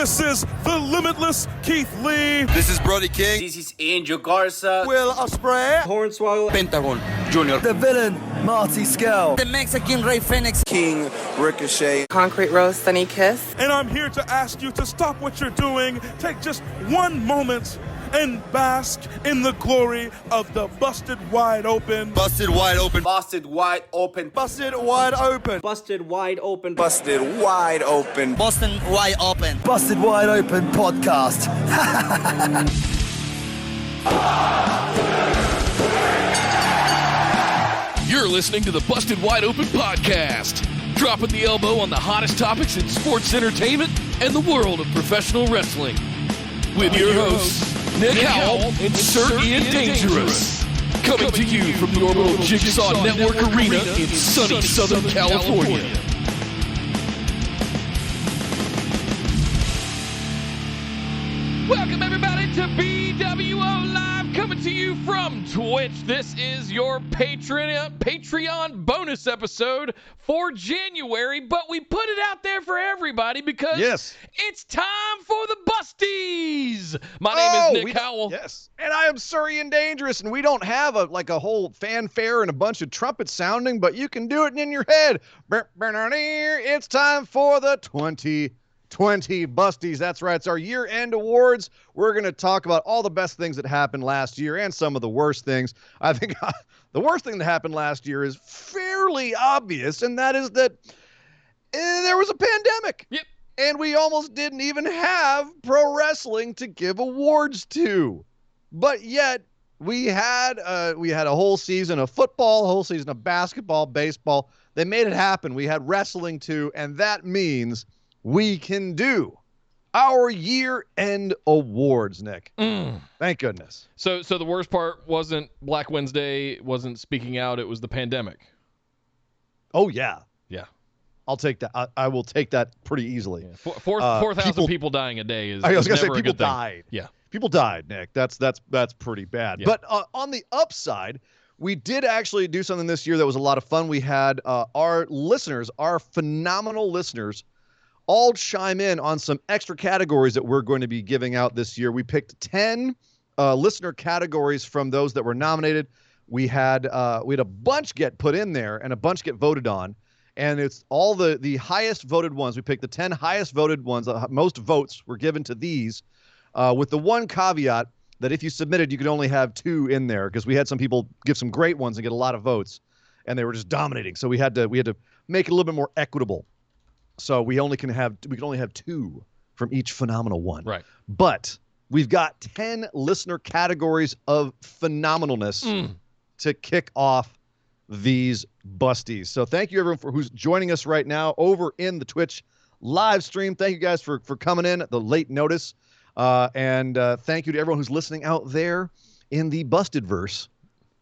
This is the limitless Keith Lee. This is Brody King. This is Angel Garza. Will Ospreay. Hornswoggle. Pentagon Jr. The villain, Marty Skell. The Mexican Ray Phoenix. King Ricochet. Concrete Rose Sunny Kiss. And I'm here to ask you to stop what you're doing, take just one moment, and bask in the glory of the Busted Wide Open. Busted wide open. Busted wide open. Busted wide open. Busted wide open. Busted wide open. Boston Wide Open. Busted wide open podcast. You're listening to the Busted Wide Open podcast, dropping the elbow on the hottest topics in sports entertainment and the world of professional wrestling. With your hosts, Nick Howell and Sir Ian Dangerous. Coming to you from the Orbital Jigsaw Network Arena in sunny Southern California. Welcome everybody to BWO Live, coming to you from Twitch. This is your Patreon bonus episode for January, but we put it out there for everybody because it's time for the Busties. My name is Nick Howell. Yes, and I am Sir Ian Dangerous, and we don't have a whole fanfare and a bunch of trumpets sounding, but you can do it in your head. It's time for the 2020 Busties. That's right. It's our year-end awards. We're going to talk about all the best things that happened last year and some of the worst things. I think the worst thing that happened last year is fairly obvious, and that is that there was a pandemic. Yep. And we almost didn't even have pro wrestling to give awards to. But yet we had a whole season of football, a whole season of basketball, baseball. They made it happen. We had wrestling too, and that means we can do our year-end awards, Nick. Thank goodness. So the worst part wasn't Black Wednesday, wasn't speaking out, it was the pandemic. Oh, yeah. Yeah. I'll take that. I will take that pretty easily. Yeah. 4,000 people dying a day is I was going to never say a people good thing. died. Yeah. People died, Nick. That's pretty bad. Yeah. But on the upside, we did actually do something this year that was a lot of fun. We had our listeners, our phenomenal listeners, all chime in on some extra categories that we're going to be giving out this year. We picked 10 listener categories from those that were nominated. We had a bunch get put in there and a bunch get voted on, and it's all the highest voted ones. We picked the 10 highest voted ones. Most votes were given to these, with the one caveat that if you submitted, you could only have 2 in there because we had some people give some great ones and get a lot of votes, and they were just dominating. So we had to make it a little bit more equitable. So we can only have 2 from each phenomenal one. Right. But we've got 10 listener categories of phenomenalness to kick off these Busties. So thank you everyone for who's joining us right now over in the Twitch live stream. Thank you guys for coming in at the late notice. And thank you to everyone who's listening out there in the Busted verse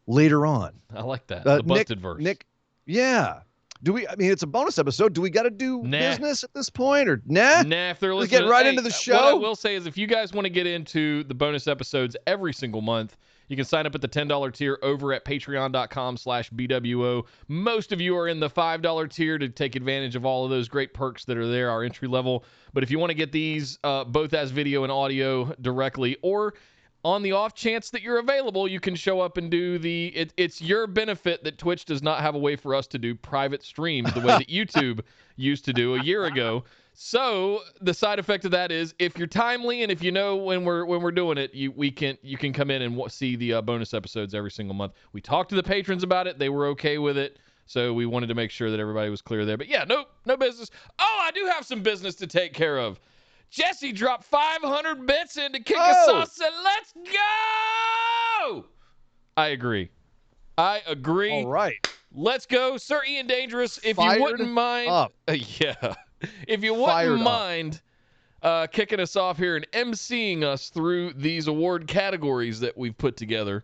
later on. I like that. The Busted verse. Nick, yeah. It's a bonus episode. Do we got to do business at this point or nah? Nah, if they're Let's listening. get right into the show. What I will say is if you guys want to get into the bonus episodes every single month, you can sign up at the $10 tier over at patreon.com/BWO. Most of you are in the $5 tier to take advantage of all of those great perks that are there, our entry level. But if you want to get these both as video and audio directly, or on the off chance that you're available, you can show up and do it's your benefit that Twitch does not have a way for us to do private streams the way that YouTube used to do a year ago. So the side effect of that is if you're timely and if you know when we're doing it, you can come in and see the bonus episodes every single month. We talked to the patrons about it. They were okay with it. So we wanted to make sure that everybody was clear there. But yeah, no business. Oh, I do have some business to take care of. Jesse dropped 500 bits in to kick us off. So let's go! I agree. All right. Let's go. Sir Ian Dangerous, if Fired you wouldn't mind. up. Yeah. If you wouldn't mind kicking us off here and emceeing us through these award categories that we've put together.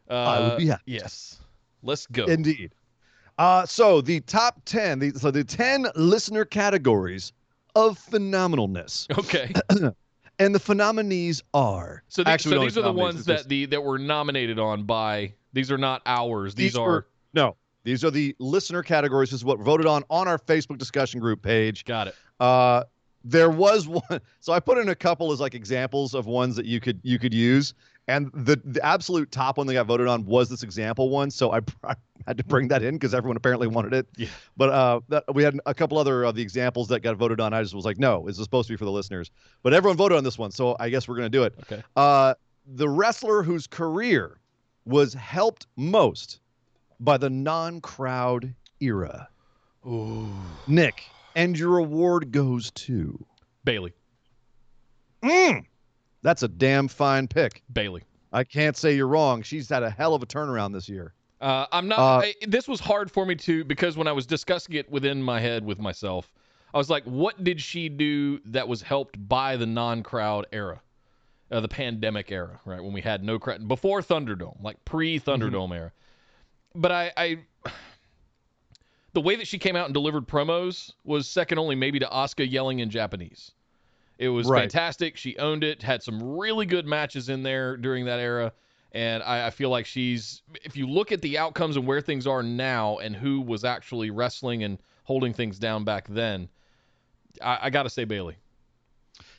I would be happy. Yes. Let's go. Indeed. So the top 10, the 10 listener categories of phenomenalness. Okay. And the nominees are. So these are the ones that were nominated on by. These are not ours. These are the listener categories. This is what voted on our Facebook discussion group page. Got it. There was one. So I put in a couple as like examples of ones that you could use. And the absolute top one that got voted on was this example one. So I had to bring that in because everyone apparently wanted it. Yeah. But we had a couple other of the examples that got voted on. I just was like, no, this is supposed to be for the listeners. But everyone voted on this one. So I guess we're going to do it. Okay. The wrestler whose career was helped most by the non-crowd era. Ooh. Nick, and your award goes to Bailey. That's a damn fine pick. Bailey. I can't say you're wrong. She's had a hell of a turnaround this year. I'm not. This was hard for me to, because when I was discussing it within my head with myself, I was like, what did she do that was helped by the non-crowd era, the pandemic era, right? When we had no crowd, before Thunderdome, like pre-Thunderdome era. But I the way that she came out and delivered promos was second only maybe to Asuka yelling in Japanese. It was fantastic. She owned it, had some really good matches in there during that era. And I feel like she's, if you look at the outcomes and where things are now and who was actually wrestling and holding things down back then, I got to say Bailey.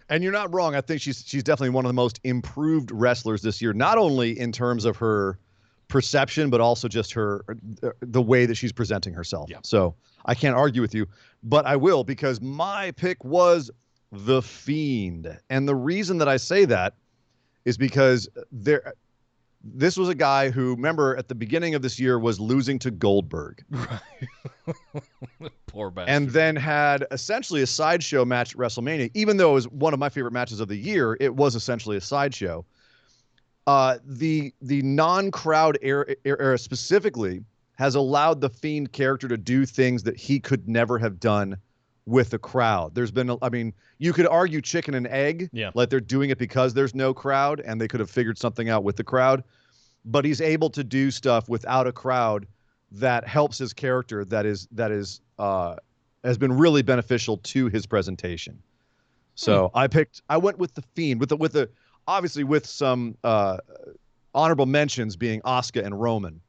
And you're not wrong. I think she's definitely one of the most improved wrestlers this year, not only in terms of her perception, but also just the way that she's presenting herself. Yeah. So I can't argue with you, but I will, because my pick was The Fiend. And the reason that I say that is because this was a guy who, remember, at the beginning of this year was losing to Goldberg. Right. Poor bastard. And then had essentially a sideshow match at WrestleMania. Even though it was one of my favorite matches of the year, it was essentially a sideshow. The non-crowd era specifically has allowed the Fiend character to do things that he could never have done with a crowd. There's been, you could argue chicken and egg, like they're doing it because there's no crowd and they could have figured something out with the crowd, but he's able to do stuff without a crowd that helps his character, that has been really beneficial to his presentation. So I went with the Fiend, with the obviously with some honorable mentions being Asuka and Roman,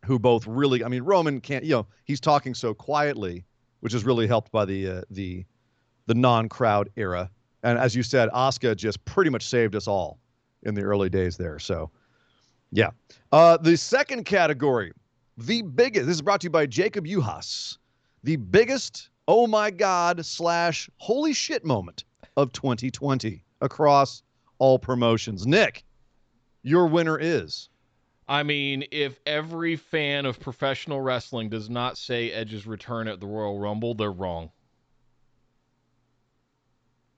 who both really, Roman can't, he's talking so quietly, which is really helped by the non-crowd era. And as you said, Asuka just pretty much saved us all in the early days there. So, yeah. The second category, the biggest, this is brought to you by Jacob Uhas, the biggest oh my God / holy shit moment of 2020 across all promotions. Nick, your winner is... if every fan of professional wrestling does not say Edge's return at the Royal Rumble, they're wrong.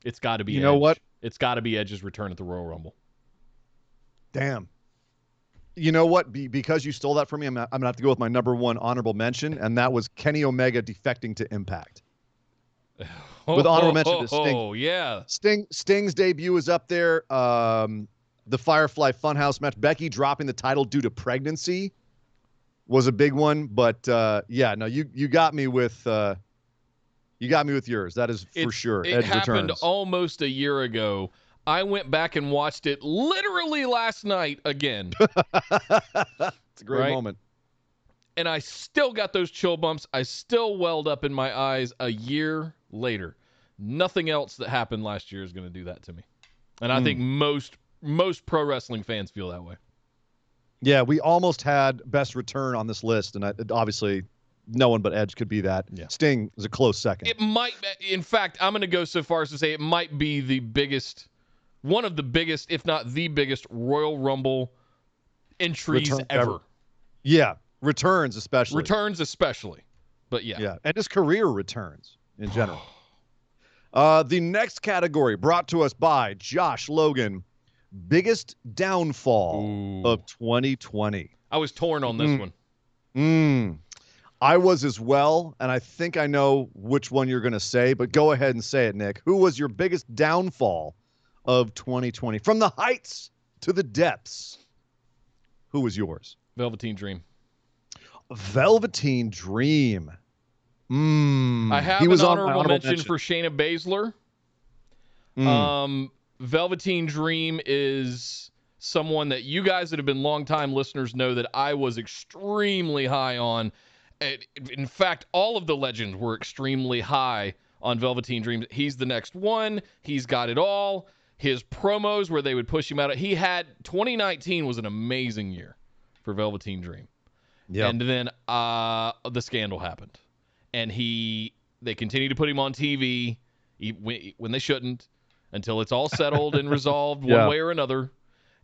It's got to be Edge. You know what? It's got to be Edge's return at the Royal Rumble. Damn. You know what? Because you stole that from me, I'm going to have to go with my number one honorable mention, and that was Kenny Omega defecting to Impact. With honorable mention to Sting. Oh, yeah. Sting's debut is up there. The Firefly Funhouse match, Becky dropping the title due to pregnancy was a big one. But you got me with yours. That is for sure. It Edge happened returns. almost a year ago. I went back and watched it literally last night again. It's a great moment. And I still got those chill bumps. I still welled up in my eyes a year later. Nothing else that happened last year is going to do that to me. And I think most pro wrestling fans feel that way. Yeah, we almost had best return on this list, and obviously no one but Edge could be that. Yeah. Sting is a close second. It might, in fact, I'm going to go so far as to say it might be one of the biggest, if not the biggest, Royal Rumble entries ever. Yeah, returns especially. But yeah. Yeah, and his career returns in general. The next category brought to us by Josh Logan, biggest downfall of 2020. I was torn on this one. I was as well, and I think I know which one you're going to say, but go ahead and say it, Nick. Who was your biggest downfall of 2020? From the heights to the depths, who was yours? Velveteen Dream. Velveteen Dream. I have an honorable mention for Shayna Baszler. Velveteen Dream is someone that you guys that have been longtime listeners know that I was extremely high on. In fact, all of the legends were extremely high on Velveteen Dream. He's the next one. He's got it all. His promos where they would push him out. 2019 was an amazing year for Velveteen Dream. Yeah. And then the scandal happened. And they continue to put him on TV when they shouldn't until it's all settled and resolved one way or another.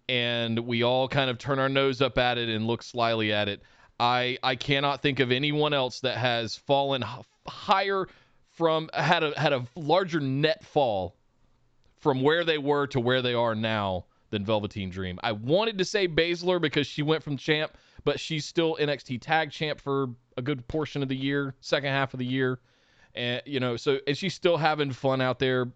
And we all kind of turn our nose up at it and look slyly at it. I cannot think of anyone else that has fallen higher had a larger net fall from where they were to where they are now than Velveteen Dream. I wanted to say Baszler because she went from champ, but she's still NXT tag champ for a good portion of the year, second half of the year. And and she's still having fun out there.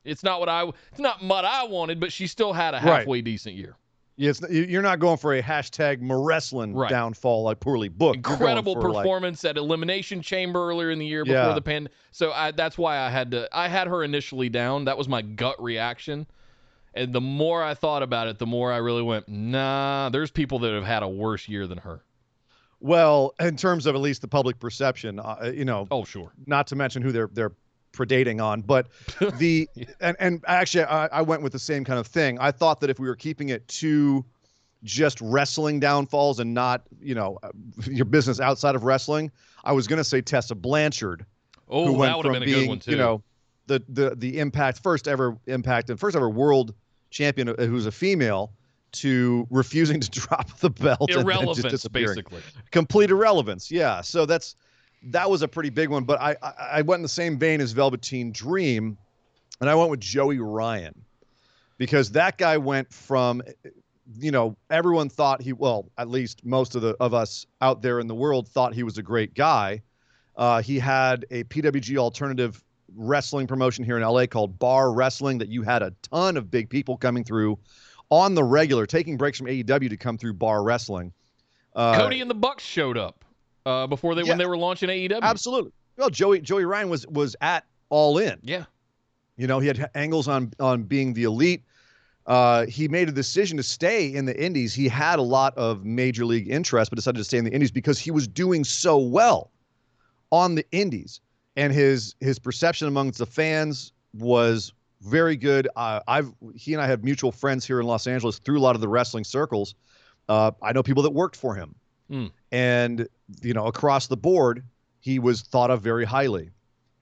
It's not what I wanted, but she still had a halfway decent year. Yeah, you're not going for a hashtag Wrestling downfall like poorly booked. Incredible performance at Elimination Chamber earlier in the year before the pan. So that's why I had her initially down. That was my gut reaction. And the more I thought about it, the more I really went, nah, there's people that have had a worse year than her. Well, in terms of at least the public perception, Oh, sure. Not to mention who they're predating on, but and actually I went with the same kind of thing. I thought that if we were keeping it to just wrestling downfalls and not your business outside of wrestling, I was going to say Tessa Blanchard, who went that would have been a being, good one too. The Impact first ever world champion who's a female to refusing to drop the belt. Irrelevance, and just disappearing. basically. Complete irrelevance. Yeah. So that was a pretty big one, but I went in the same vein as Velveteen Dream, and I went with Joey Ryan because that guy went from, everyone thought at least most of us out there in the world thought he was a great guy. He had a PWG alternative wrestling promotion here in LA called Bar Wrestling that you had a ton of big people coming through on the regular, taking breaks from AEW to come through Bar Wrestling. Cody and the Bucks showed up. When they were launching AEW. Absolutely. Well, Joey Ryan was at All In. Yeah. He had angles on being the elite. He made a decision to stay in the Indies. He had a lot of major league interest, but decided to stay in the Indies because he was doing so well on the Indies. And his perception amongst the fans was very good. He and I have mutual friends here in Los Angeles through a lot of the wrestling circles. I know people that worked for him. And, across the board, he was thought of very highly.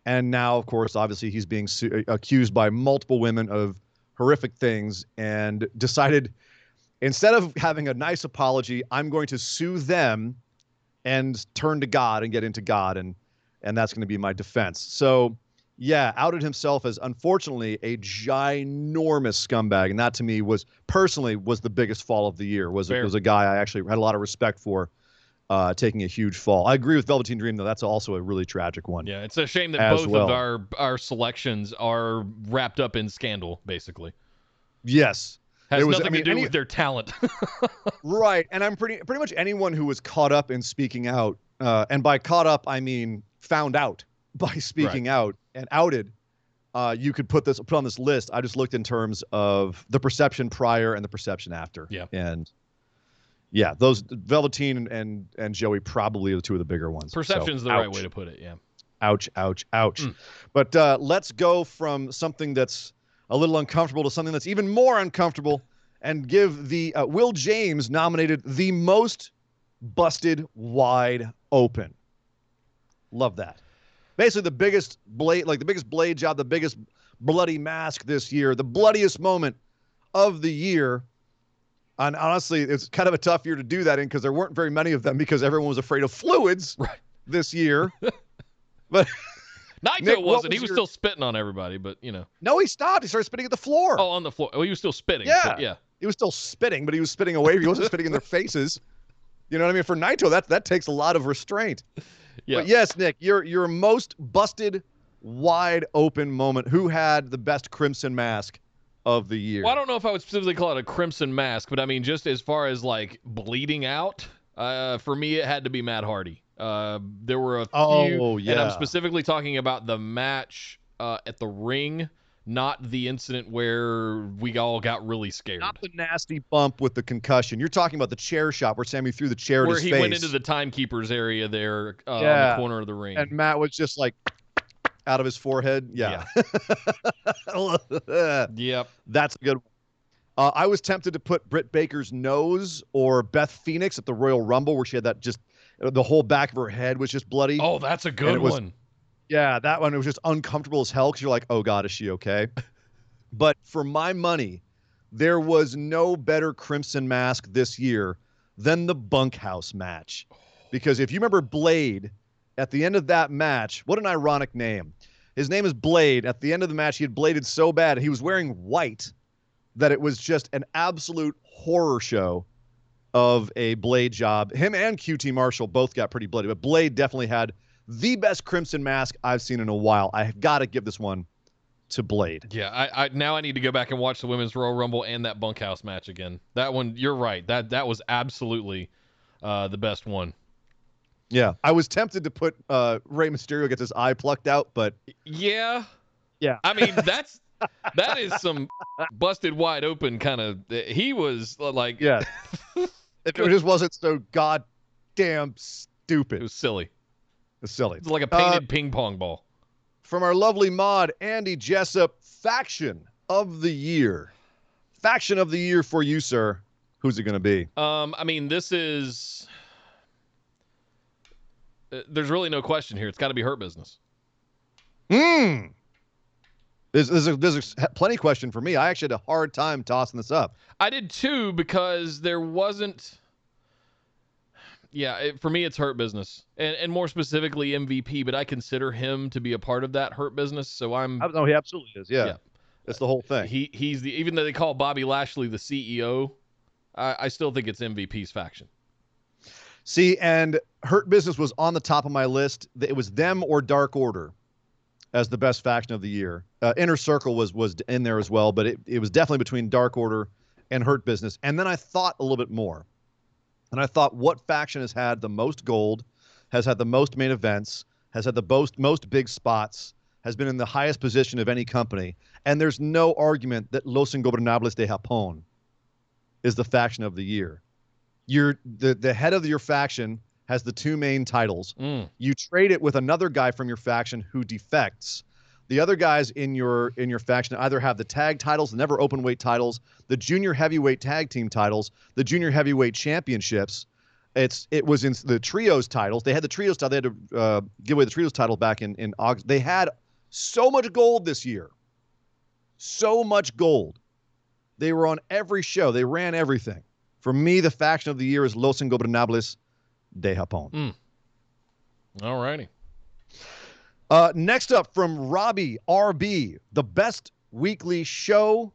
And now, of course, obviously he's being accused by multiple women of horrific things and decided instead of having a nice apology, I'm going to sue them and turn to God and get into God. And that's going to be my defense. So, yeah, outed himself as, unfortunately, a ginormous scumbag. And that, to me, was the biggest fall of the year. Was a guy I actually had a lot of respect for taking a huge fall. I agree with Velveteen Dream, though. That's also a really tragic one. Yeah, it's a shame that both of our selections are wrapped up in scandal, basically. Yes. Has nothing to do with their talent. Right. And I'm pretty much anyone who was caught up in speaking out, and by caught up, I mean found out by speaking out and outed, you could put on this list. I just looked in terms of the perception prior and the perception after. Yeah. And yeah, those Velveteen and Joey probably are the two of the bigger ones. Perception's the right way to put it. Yeah. Ouch, ouch, ouch. But let's go from something that's a little uncomfortable to something that's even more uncomfortable and give the Will James nominated the most busted wide open. Love that. Basically the biggest blade job, the biggest bloody mask this year, the bloodiest moment of the year. And honestly, it's kind of a tough year to do that in because there weren't very many of them because everyone was afraid of fluids this year. But Naito Nick, wasn't. He was still spitting on everybody, but No, he stopped. He started spitting at the floor. Oh, on the floor. Oh, he was still spitting. Yeah. Yeah. He was still spitting, but he was spitting away. He wasn't spitting in their faces. You know what I mean? For Naito, that takes a lot of restraint. Yeah. But yes, Nick, your most busted wide open moment. Who had the best crimson mask of the year? Well, I don't know if I would specifically call it a crimson mask, but I mean, just as far as like bleeding out, for me, it had to be Matt Hardy. There were a few, and I'm specifically talking about the match at the ring, not the incident where we all got really scared. Not the nasty bump with the concussion. You're talking about the chair shot where Sammy threw the chair at his face. Where he went into the timekeeper's area there on the corner of the ring. And Matt was just like, out of his forehead. Yeah. Yep. That's a good one. I was tempted to put Britt Baker's nose or Beth Phoenix at the Royal Rumble where she had that just the whole back of her head was just bloody. Oh, that's a good one. Yeah, that one, it was just uncomfortable as hell because you're like, oh God, is she okay? But for my money, there was no better Crimson Mask this year than the Bunkhouse match. Because if you remember Blade, at the end of that match, what an ironic name. His name is Blade. At the end of the match, he had bladed so bad, and he was wearing white that it was just an absolute horror show of a Blade job. Him and QT Marshall both got pretty bloody, but Blade definitely had the best Crimson Mask I've seen in a while. I have got to give this one to Blade. Yeah, I now I need to go back and watch the Women's Royal Rumble and that Bunkhouse match again. That one, you're right. That was absolutely the best one. Yeah, I was tempted to put Rey Mysterio gets his eye plucked out, but yeah. I mean, that is some busted wide open kind of. He was like, yeah. If it just wasn't so goddamn stupid, it was silly. It's silly. It's like a painted ping pong ball. From our lovely mod, Andy Jessup, faction of the year. Faction of the year for you, sir. Who's it going to be? I mean, this is. There's really no question here. It's got to be Hurt Business. There's plenty question for me. I actually had a hard time tossing this up. I did too because there wasn't. Yeah, for me, it's Hurt Business, and more specifically MVP. But I consider him to be a part of that Hurt Business, so I'm. No, he absolutely is. Yeah, that's the whole thing. He's the even though they call Bobby Lashley the CEO, I still think it's MVP's faction. See, and Hurt Business was on the top of my list. It was them or Dark Order as the best faction of the year. Inner Circle was in there as well, but it was definitely between Dark Order and Hurt Business. And then I thought a little bit more. And I thought, what faction has had the most gold, has had the most main events, has had the most big spots, has been in the highest position of any company? And there's no argument that Los Ingobernables de Japón is the faction of the year. The head of your faction has the two main titles. You trade it with another guy from your faction who defects. The other guys in your faction either have the tag titles, the never open weight titles, the junior heavyweight tag team titles, the junior heavyweight championships. It was in the trios titles. They had the trios title. They had to give away the trios title back in August. They had so much gold this year. So much gold. They were on every show. They ran everything. For me, the faction of the year is Los Ingobernables de Japón. All righty. Next up from Robbie RB, the best weekly show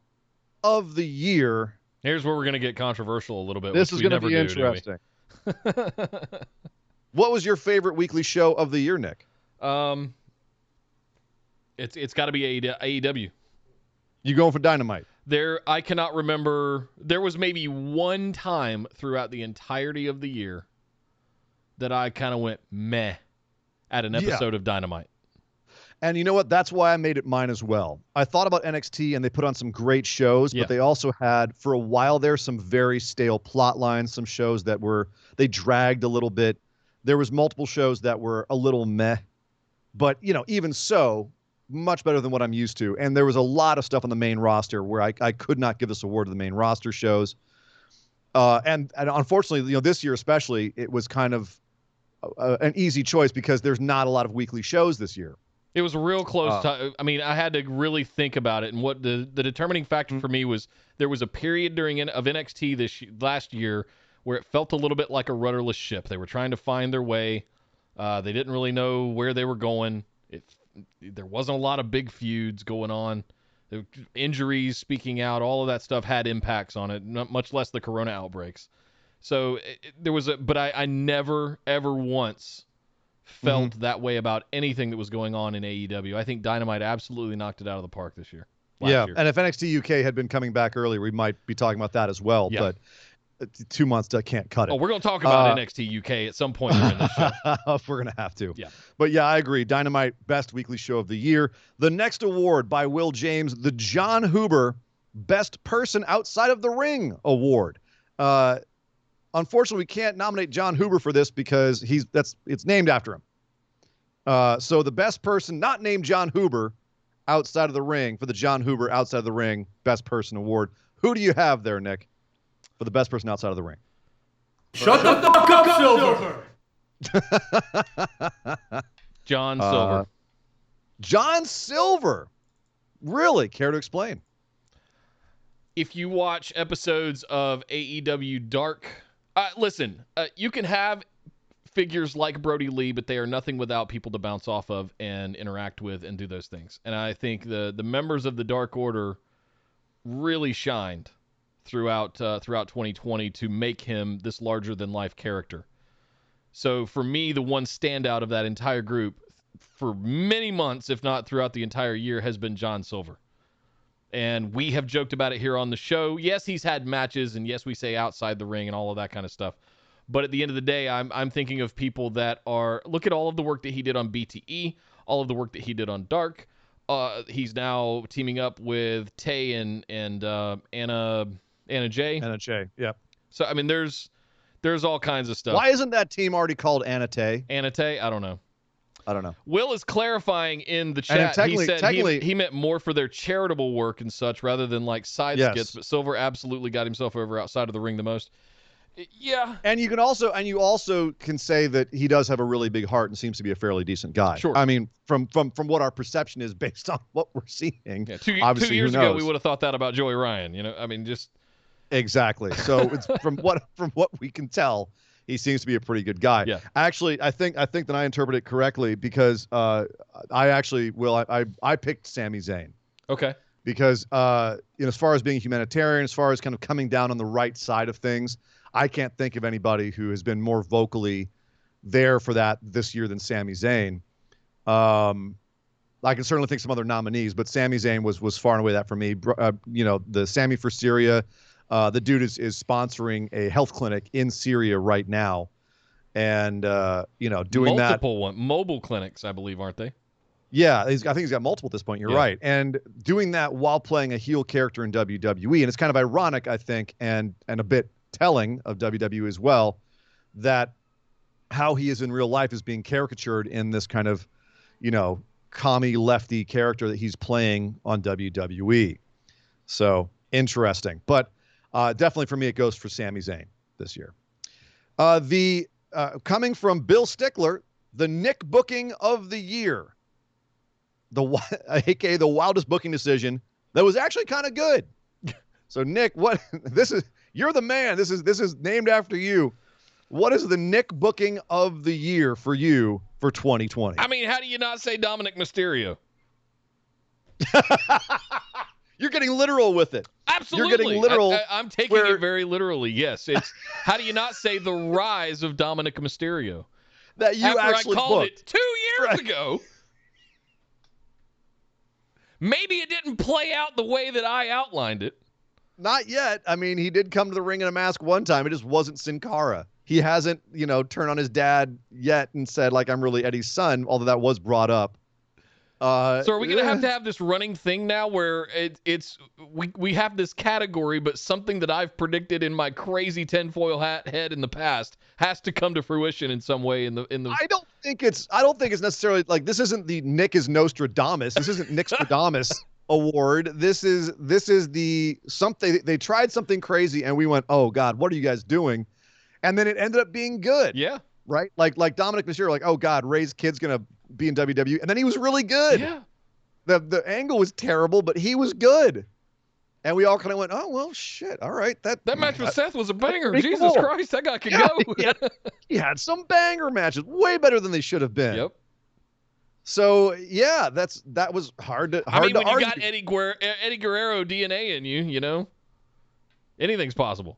of the year. Here's where we're going to get controversial a little bit. This is going to be interesting. What was your favorite weekly show of the year, Nick? It's got to be AEW. You going for Dynamite? I cannot remember. There was maybe one time throughout the entirety of the year that I kind of went meh at an episode of Dynamite. And you know what? That's why I made it mine as well. I thought about NXT, and they put on some great shows, but they also had, for a while there, some very stale plot lines, some shows that they dragged a little bit. There was multiple shows that were a little meh. But, even so, much better than what I'm used to. And there was a lot of stuff on the main roster where I could not give this award to the main roster shows. And unfortunately, this year especially, it was kind of an easy choice because there's not a lot of weekly shows this year. It was a real close time. I mean, I had to really think about it. And what the determining factor for me was there was a period of NXT last year where it felt a little bit like a rudderless ship. They were trying to find their way. They didn't really know where they were going. There wasn't a lot of big feuds going on. Injuries speaking out, all of that stuff had impacts on it, much less the corona outbreaks. So but I never, ever once felt that way about anything that was going on in AEW. I think Dynamite absolutely knocked it out of the park this year. Last year. And if NXT UK had been coming back earlier, we might be talking about that as well. Yeah. But 2 months can't cut it. Oh, we're going to talk about NXT UK at some point during this show. We're going to have to. Yeah. But yeah, I agree. Dynamite, best weekly show of the year. The next award by Will James, the John Huber Best Person Outside of the Ring Award. Unfortunately, we can't nominate John Huber for this because it's named after him. So the best person not named John Huber outside of the ring for the John Huber outside of the ring best person award. Who do you have there, Nick, for the best person outside of the ring? Shut the fuck up, Silver! John Silver. John Silver. Really? Care to explain? If you watch episodes of AEW Dark, listen, you can have figures like Brody Lee, but they are nothing without people to bounce off of and interact with and do those things. And I think the members of the Dark Order really shined throughout 2020 to make him this larger than life character. So for me, the one standout of that entire group for many months, if not throughout the entire year, has been John Silver. And we have joked about it here on the show. Yes, he's had matches, and yes, we say outside the ring and all of that kind of stuff. But at the end of the day, I'm thinking of people that are, look at all of the work that he did on BTE, all of the work that he did on Dark. He's now teaming up with Tay and Anna Jay. Anna Jay, yeah. So I mean, there's all kinds of stuff. Why isn't that team already called Anna Tay? Anna Tay? I don't know. Will is clarifying in the chat. He said he meant more for their charitable work and such rather than like side skits. But Silver absolutely got himself over outside of the ring the most. Yeah. And you also can say that he does have a really big heart and seems to be a fairly decent guy. Sure. I mean, from what our perception is based on what we're seeing. Yeah, 2 years ago, we would have thought that about Joey Ryan. You know, I mean, just exactly. So it's from what we can tell, he seems to be a pretty good guy. Yeah. Actually, I think that I interpret it correctly because I picked Sami Zayn. Okay. Because as far as being a humanitarian, as far as kind of coming down on the right side of things, I can't think of anybody who has been more vocally there for that this year than Sami Zayn. I can certainly think some other nominees, but Sami Zayn was far and away that for me. The Sami for Syria, the dude is sponsoring a health clinic in Syria right now, and doing multiple mobile clinics, I believe, aren't they? Yeah, I think he's got multiple at this point. You're right, and doing that while playing a heel character in WWE, and it's kind of ironic, I think, and a bit telling of WWE as well, that how he is in real life is being caricatured in this kind of, commie lefty character that he's playing on WWE. So interesting, but definitely for me, it goes for Sami Zayn this year. Coming from Bill Stickler, the Nick booking of the year, aka the wildest booking decision that was actually kind of good. So Nick, you're the man. This is named after you. What is the Nick booking of the year for you for 2020? I mean, how do you not say Dominic Mysterio? You're getting literal with it. Absolutely. You're getting literal. I'm taking it very literally. Yes. It's how do you not say the rise of Dominic Mysterio? That you After actually I called booked. it 2 years ago. Maybe it didn't play out the way that I outlined it. Not yet. I mean, he did come to the ring in a mask one time. It just wasn't Sin Cara. He hasn't, turned on his dad yet and said, like, I'm really Eddie's son, although that was brought up. So are we going to have this running thing now where we have this category, but something that I've predicted in my crazy tinfoil hat head in the past has to come to fruition in some way in the I don't think it's necessarily like, this isn't the Nick is Nostradamus. This isn't Nick Stradamus award. This is the something they tried something crazy and we went, oh God, what are you guys doing? And then it ended up being good. Yeah. Right? Like Dominic Mysterio, like, oh God, Ray's kid's gonna be in WWE, and then he was really good. Yeah. The angle was terrible, but he was good. And we all kind of went, oh well, shit. All right, that match with Seth was a banger. Jesus cool. Christ, that guy could go. He had some banger matches, way better than they should have been. Yep. So yeah, that was hard to when argue. You got Eddie Guerrero DNA in you, anything's possible.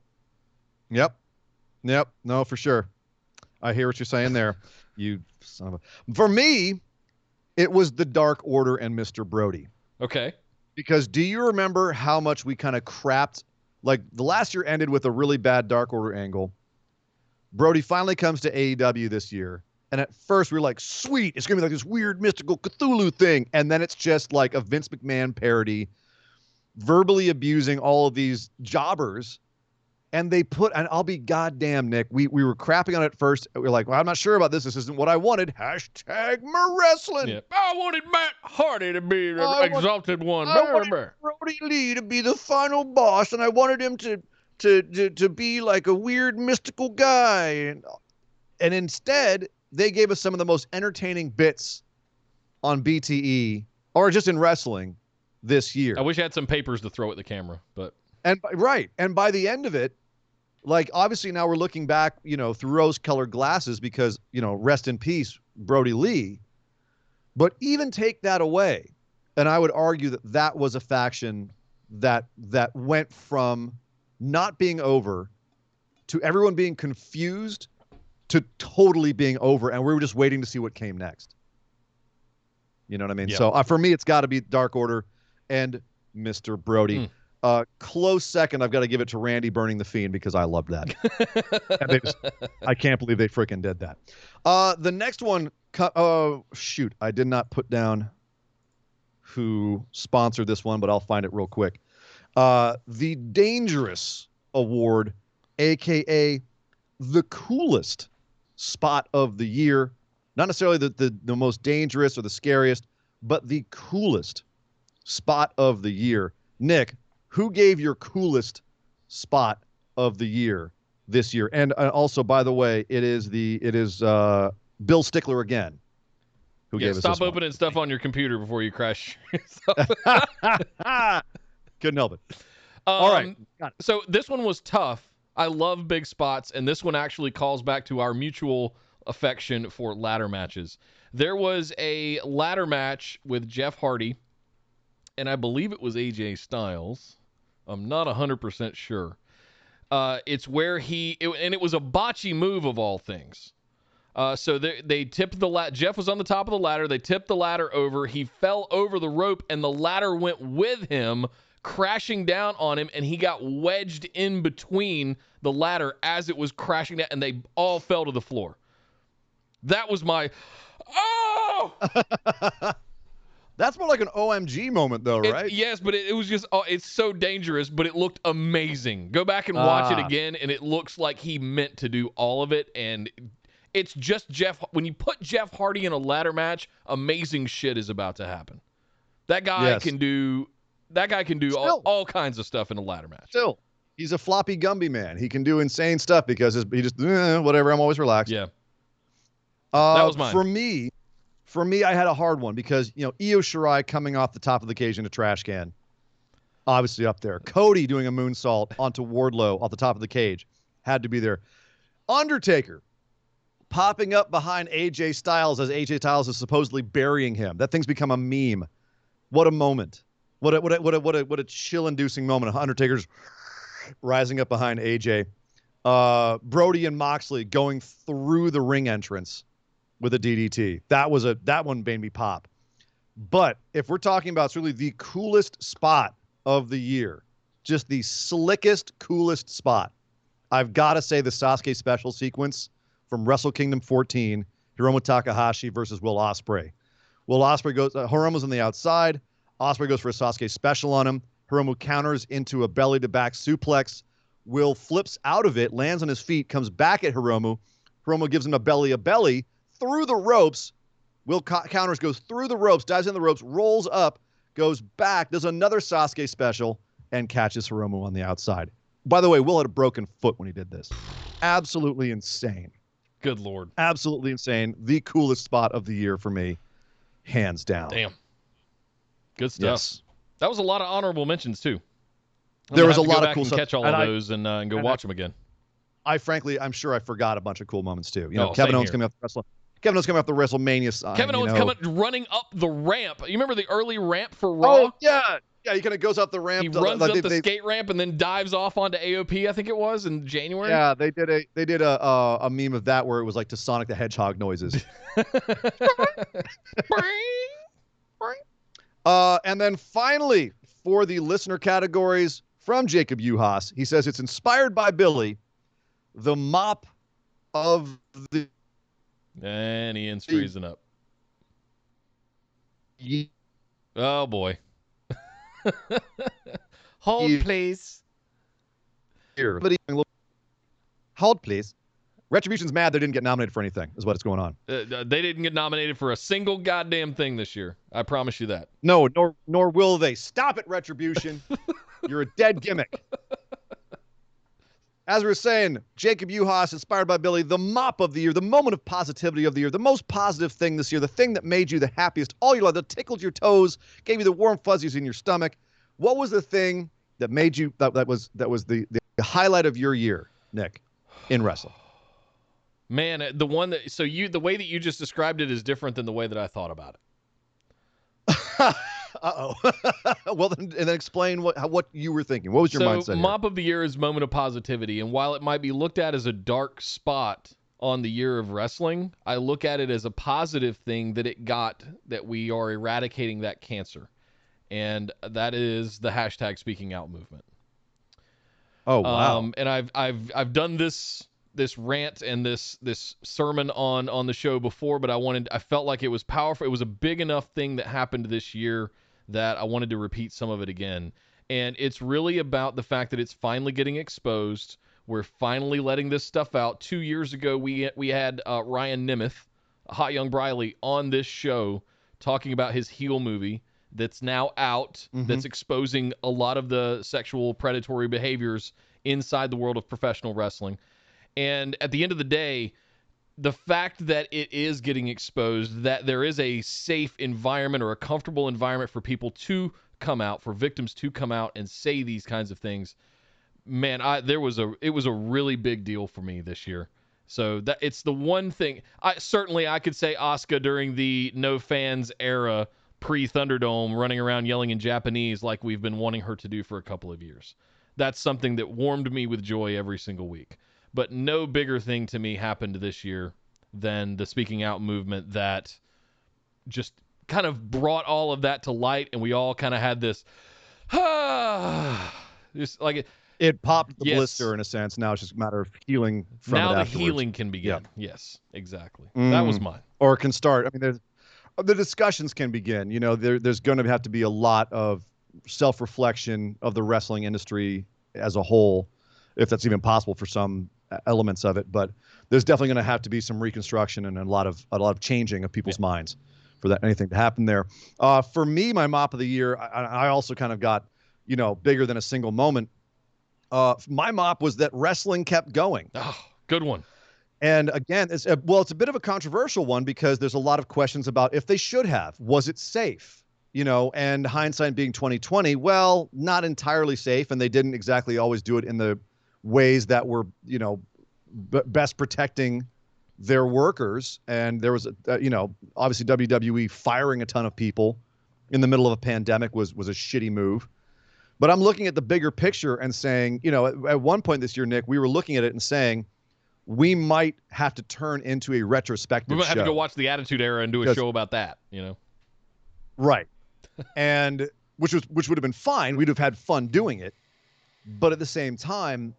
Yep. No, for sure. I hear what you're saying there. You son of a. For me, it was the Dark Order and Mr. Brody. Okay. Because do you remember how much we kind of crapped? Like the last year ended with a really bad Dark Order angle. Brody finally comes to AEW this year. And at first we were like, sweet, it's going to be like this weird mystical Cthulhu thing. And then it's just like a Vince McMahon parody, verbally abusing all of these jobbers. And they put, and I'll be goddamn, Nick, we were crapping on it first. We were like, well, I'm not sure about this. This isn't what I wanted. Hashtag wrestling. Yeah. I wanted Matt Hardy to be the exalted one. I wanted Brody Lee to be the final boss, and I wanted him to be like a weird mystical guy. And instead, they gave us some of the most entertaining bits on BTE, or just in wrestling, this year. I wish I had some papers to throw at the camera, but. And by the end of it, like, obviously now we're looking back, through rose-colored glasses because, rest in peace, Brody Lee. But even take that away, and I would argue that was a faction that went from not being over to everyone being confused to totally being over, and we were just waiting to see what came next. You know what I mean? Yeah. So for me, it's got to be Dark Order and Mr. Brody. Close second, I've got to give it to Randy burning the Fiend because I loved that. I can't believe they freaking did that. The next one, shoot, I did not put down who sponsored this one, but I'll find it real quick. The Dangerous Award, a.k.a. the coolest spot of the year. Not necessarily the most dangerous or the scariest, but the coolest spot of the year. Nick, who gave your coolest spot of the year this year? And also, by the way, it is Bill Stickler again who gave us this one. Stop opening stuff on your computer before you crash. Couldn't help it. All right. So this one was tough. I love big spots, and this one actually calls back to our mutual affection for ladder matches. There was a ladder match with Jeff Hardy, and I believe it was AJ Styles. I'm not 100% sure. It's where and it was a botchy move of all things. So they tipped the ladder. Jeff was on the top of the ladder. They tipped the ladder over. He fell over the rope, and the ladder went with him, crashing down on him, and he got wedged in between the ladder as it was crashing down, and they all fell to the floor. That was my, oh! That's more like an OMG moment, though, right? Yes, but it was just, it's so dangerous, but it looked amazing. Go back and watch it again, and it looks like he meant to do all of it, and it's just Jeff. When you put Jeff Hardy in a ladder match, amazing shit is about to happen. That guy can do all kinds of stuff in a ladder match. Still, he's a floppy Gumby man. He can do insane stuff because he just, whatever, I'm always relaxed. Yeah. That was mine. For me, I had a hard one because, Io Shirai coming off the top of the cage in a trash can, obviously up there. Cody doing a moonsault onto Wardlow off the top of the cage, had to be there. Undertaker popping up behind AJ Styles as AJ Styles is supposedly burying him. That thing's become a meme. What a moment. What a chill-inducing moment. Undertaker's rising up behind AJ. Brody and Moxley going through the ring entrance with a DDT. That one made me pop. But if we're talking about really the coolest spot of the year, just the slickest, coolest spot, I've got to say the Sasuke special sequence from Wrestle Kingdom 14, Hiromu Takahashi versus Will Ospreay. Will Ospreay goes, Hiromu's on the outside. Ospreay goes for a Sasuke special on him. Hiromu counters into a belly-to-back suplex. Will flips out of it, lands on his feet, comes back at Hiromu. Hiromu gives him a belly through the ropes. Will counters, goes through the ropes, dives in the ropes, rolls up, goes back, does another Sasuke special, and catches Hiromu on the outside. By the way, Will had a broken foot when he did this. Absolutely insane. Good Lord. Absolutely insane. The coolest spot of the year for me, hands down. Damn. Good stuff. Yes. That was a lot of honorable mentions, too. There was a lot of cool stuff. Catch all of those and go watch them again. I'm sure I forgot a bunch of cool moments, too. Kevin Owens coming off the wrestling. Kevin Owens coming off the WrestleMania sign. Kevin Owens coming running up the ramp. You remember the early ramp for Raw? Oh, yeah. Yeah, he kind of goes up the ramp. He runs up the skate ramp and then dives off onto AOP, I think it was, in January. Yeah, they did a meme of that where it was like to Sonic the Hedgehog noises. And then finally, for the listener categories from Jacob Uhas, he says it's inspired by Billy, the mop of the... And Ian's freezing up. Oh, boy. Hold, please. year. Hold, please. Retribution's mad they didn't get nominated for anything, is what's going on. They didn't get nominated for a single goddamn thing this year. I promise you that. No, nor will they. Stop it, Retribution. You're a dead gimmick. As we were saying, Jacob Uhas, inspired by Billy, the mop of the year, the moment of positivity of the year, the most positive thing this year, the thing that made you the happiest all your life, that tickled your toes, gave you the warm fuzzies in your stomach. What was the thing that made you that was the highlight of your year, Nick, in wrestling? Man, the one that the way that you just described it is different than the way that I thought about it. Uh-oh. Well, then explain what you were thinking. What was your mindset? Mop of the year is moment of positivity, and while it might be looked at as a dark spot on the year of wrestling, I look at it as a positive thing that we are eradicating that cancer, and that is the hashtag Speaking Out movement. Oh wow! And I've done this rant and this sermon on the show before, but I felt like it was powerful. It was a big enough thing that happened this year that I wanted to repeat some of it again. And it's really about the fact that it's finally getting exposed. We're finally letting this stuff out. 2 years ago, we had Ryan Nemeth, Hot Young Briley, on this show talking about his heel movie that's now out, that's exposing a lot of the sexual predatory behaviors inside the world of professional wrestling. And at the end of the day, the fact that it is getting exposed, that there is a safe environment or a comfortable environment for people to come out, for victims to come out and say these kinds of things, man, it was a really big deal for me this year. So that it's the one thing. I could say Asuka during the no fans era, pre-Thunderdome, running around yelling in Japanese like we've been wanting her to do for a couple of years. That's something that warmed me with joy every single week. But no bigger thing to me happened this year than the Speaking Out movement that just kind of brought all of that to light, and we all kind of had this, just like it popped the blister in a sense. Now it's just a matter of healing from now it the afterwards. healing can begin. Yep. Yes, exactly. That was mine. Or can start. I mean, the discussions can begin. You know, there's going to have to be a lot of self-reflection of the wrestling industry as a whole, if that's even possible for some elements of it. But there's definitely going to have to be some reconstruction and a lot of changing of people's minds for that anything to happen there. For me, my mop of the year, I also kind of got, bigger than a single moment. My mop was that wrestling kept going. Oh, good one. And again, it's a bit of a controversial one because there's a lot of questions about if they should have. Was it safe? And hindsight being 2020, well, not entirely safe, and they didn't exactly always do it in the ways that were, best protecting their workers. And there was, obviously WWE firing a ton of people in the middle of a pandemic was a shitty move. But I'm looking at the bigger picture and saying, at one point this year, Nick, we were looking at it and saying, we might have to turn into a retrospective show. We might have to go watch the Attitude Era and do a show about that, Right. And which would have been fine. We'd have had fun doing it. But at the same time,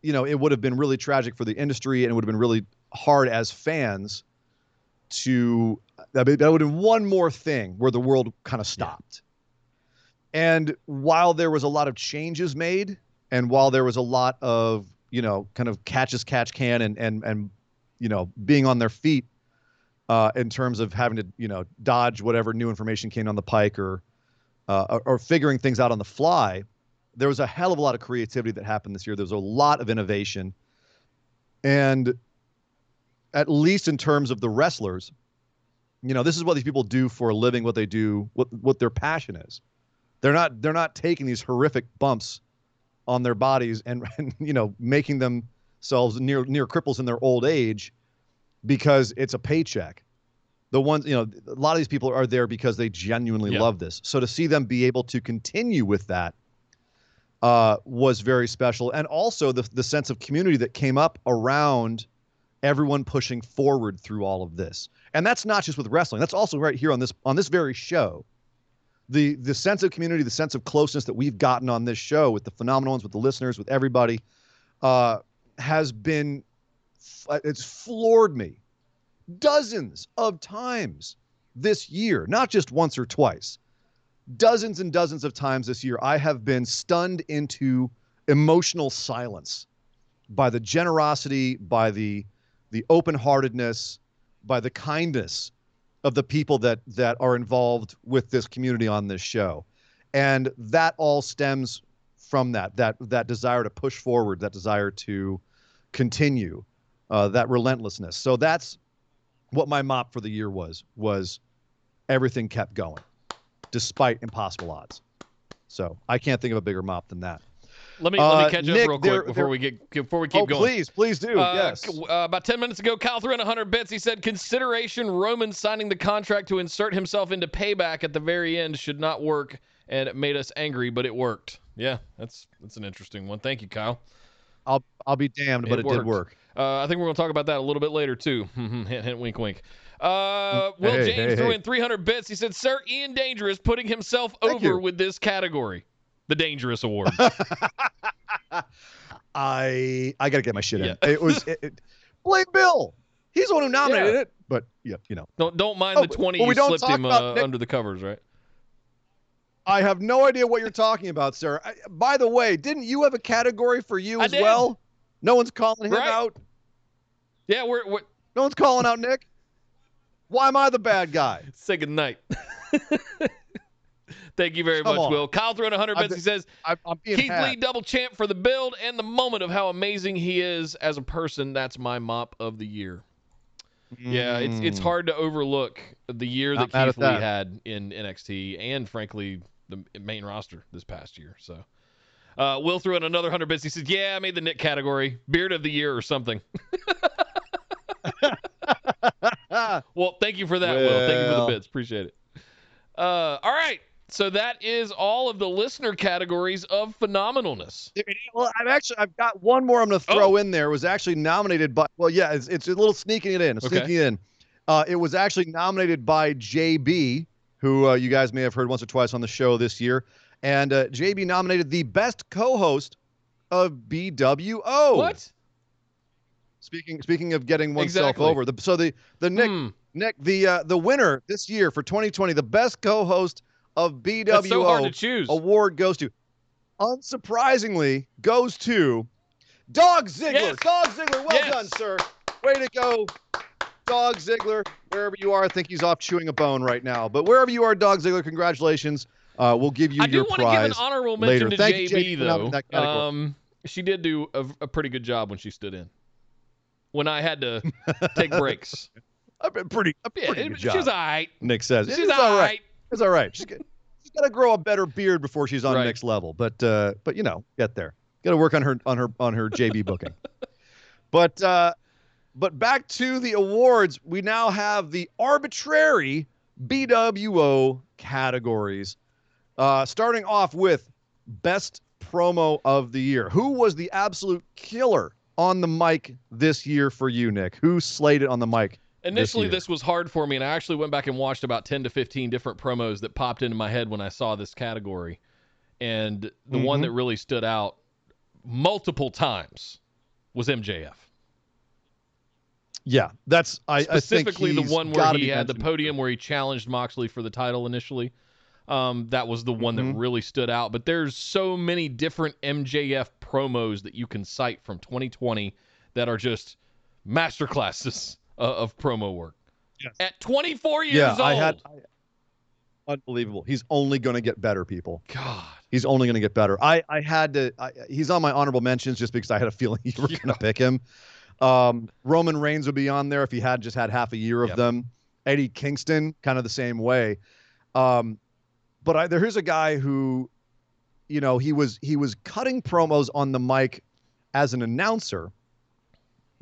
it would have been really tragic for the industry, and it would have been really hard as fans that would have been one more thing where the world kind of stopped. Yeah. And while there was a lot of changes made, and while there was a lot of, kind of catch as catch can and being on their feet in terms of having to, dodge whatever new information came on the pike or figuring things out on the fly, there was a hell of a lot of creativity that happened this year. There was a lot of innovation. And at least in terms of the wrestlers, this is what these people do for a living, what they do, what their passion is. They're not taking these horrific bumps on their bodies and making themselves near cripples in their old age because it's a paycheck. The ones, a lot of these people are there because they genuinely love this. So to see them be able to continue with that was very special. And also the sense of community that came up around everyone pushing forward through all of this. And that's not just with wrestling. That's also right here on this very show. The sense of community, the sense of closeness that we've gotten on this show with the phenomenal ones, with the listeners, with everybody, has been, it's floored me dozens of times this year, not just once or twice. Dozens and dozens of times this year, I have been stunned into emotional silence, by the generosity, by the open-heartedness, by the kindness of the people that are involved with this community on this show. And that all stems from that desire to push forward, that desire to continue, that relentlessness. So that's what my mop for the year was everything kept going despite impossible odds. So I can't think of a bigger mop than that. Let me catch Nick, up real quick before we keep going. Please do. Yes. About 10 minutes ago, Kyle threw in 100 bits. He said, consideration Roman signing the contract to insert himself into Payback at the very end should not work, and it made us angry, but it worked. Yeah, that's an interesting one. Thank you, Kyle. I'll be damned, but it did work. I think we're going to talk about that a little bit later, too. Hint, hint, wink, wink. Will James threw in 300 bits. He said, Sir Ian Dangerous putting himself over with this category. The Dangerous Award. I got to get my shit in. It was Blake Bill. He's the one who nominated it. But, Don't mind the 20 you slipped him under the covers, right? I have no idea what you're talking about, sir. By the way, didn't you have a category for you as well? No one's calling him out? Yeah, we're no one's calling out Nick? Why am I the bad guy? Say good night. Thank you very much, Will. Kyle threw in 100 bits. He says, Keith Lee double champ for the build and the moment of how amazing he is as a person. That's my mop of the year. Yeah, it's hard to overlook the year that Keith Lee had in NXT and, frankly, the main roster this past year. So, Will threw in another 100 bits. He says, yeah, I made the Nick category. Beard of the year or something. Well, thank you for that, Will. Thank you for the bits. Appreciate it. All right. So that is all of the listener categories of phenomenalness. Well, I've got one more I'm going to throw in there. It was actually nominated by, it's a little sneaking it in. It was actually nominated by JB, who you guys may have heard once or twice on the show this year. And JB nominated the best co-host of BWO. What? Speaking of getting oneself over. The winner this year for 2020, the best co-host of BWO That's so hard to choose. Award goes to, unsurprisingly, goes to Dog Ziggler. Yes. Dog Ziggler, well done, sir. Way to go, Dog Ziggler. Wherever you are, I think he's off chewing a bone right now. But wherever you are, Dog Ziggler, congratulations. We'll give you your prize. I do want to give an honorable mention to JB, though. She did do a pretty good job when she stood in. When I had to take breaks. I've been pretty good job. She's all right. Nick says. She's all right. It's all right. She's got to grow a better beard before she's on Nick's level. But get there. Got to work on her JB booking. But back to the awards, we now have the arbitrary BWO categories. Starting off with best promo of the year. Who was the absolute killer on the mic this year for you, Nick? Who slayed it on the mic? Initially, this was hard for me, and I actually went back and watched about 10 to 15 different promos that popped into my head when I saw this category. And the one that really stood out multiple times was MJF. Yeah, that's specifically I think the one where he had the podium where he challenged Moxley for the title initially. That was the one that really stood out. But there's so many different MJF promos that you can cite from 2020 that are just masterclasses of promo work. Yes. At 24 years old. Unbelievable. He's only going to get better, people. God. He's only going to get better. He's on my honorable mentions just because I had a feeling you were going to pick him. Roman Reigns would be on there if he had just had half a year of them. Eddie Kingston, kind of the same way. But here's a guy who, he was cutting promos on the mic as an announcer,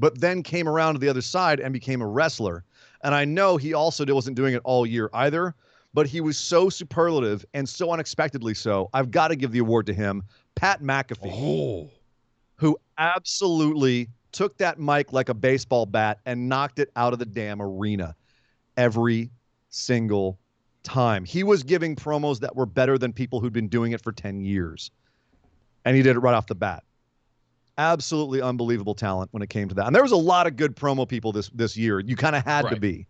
but then came around to the other side and became a wrestler. And I know he also wasn't doing it all year either, but he was so superlative and so unexpectedly so. I've got to give the award to him, Pat McAfee, who absolutely took that mic like a baseball bat and knocked it out of the damn arena every single time. He was giving promos that were better than people who'd been doing it for 10 years. And he did it right off the bat. Absolutely unbelievable talent when it came to that. And there was a lot of good promo people this year. You kind of had to be.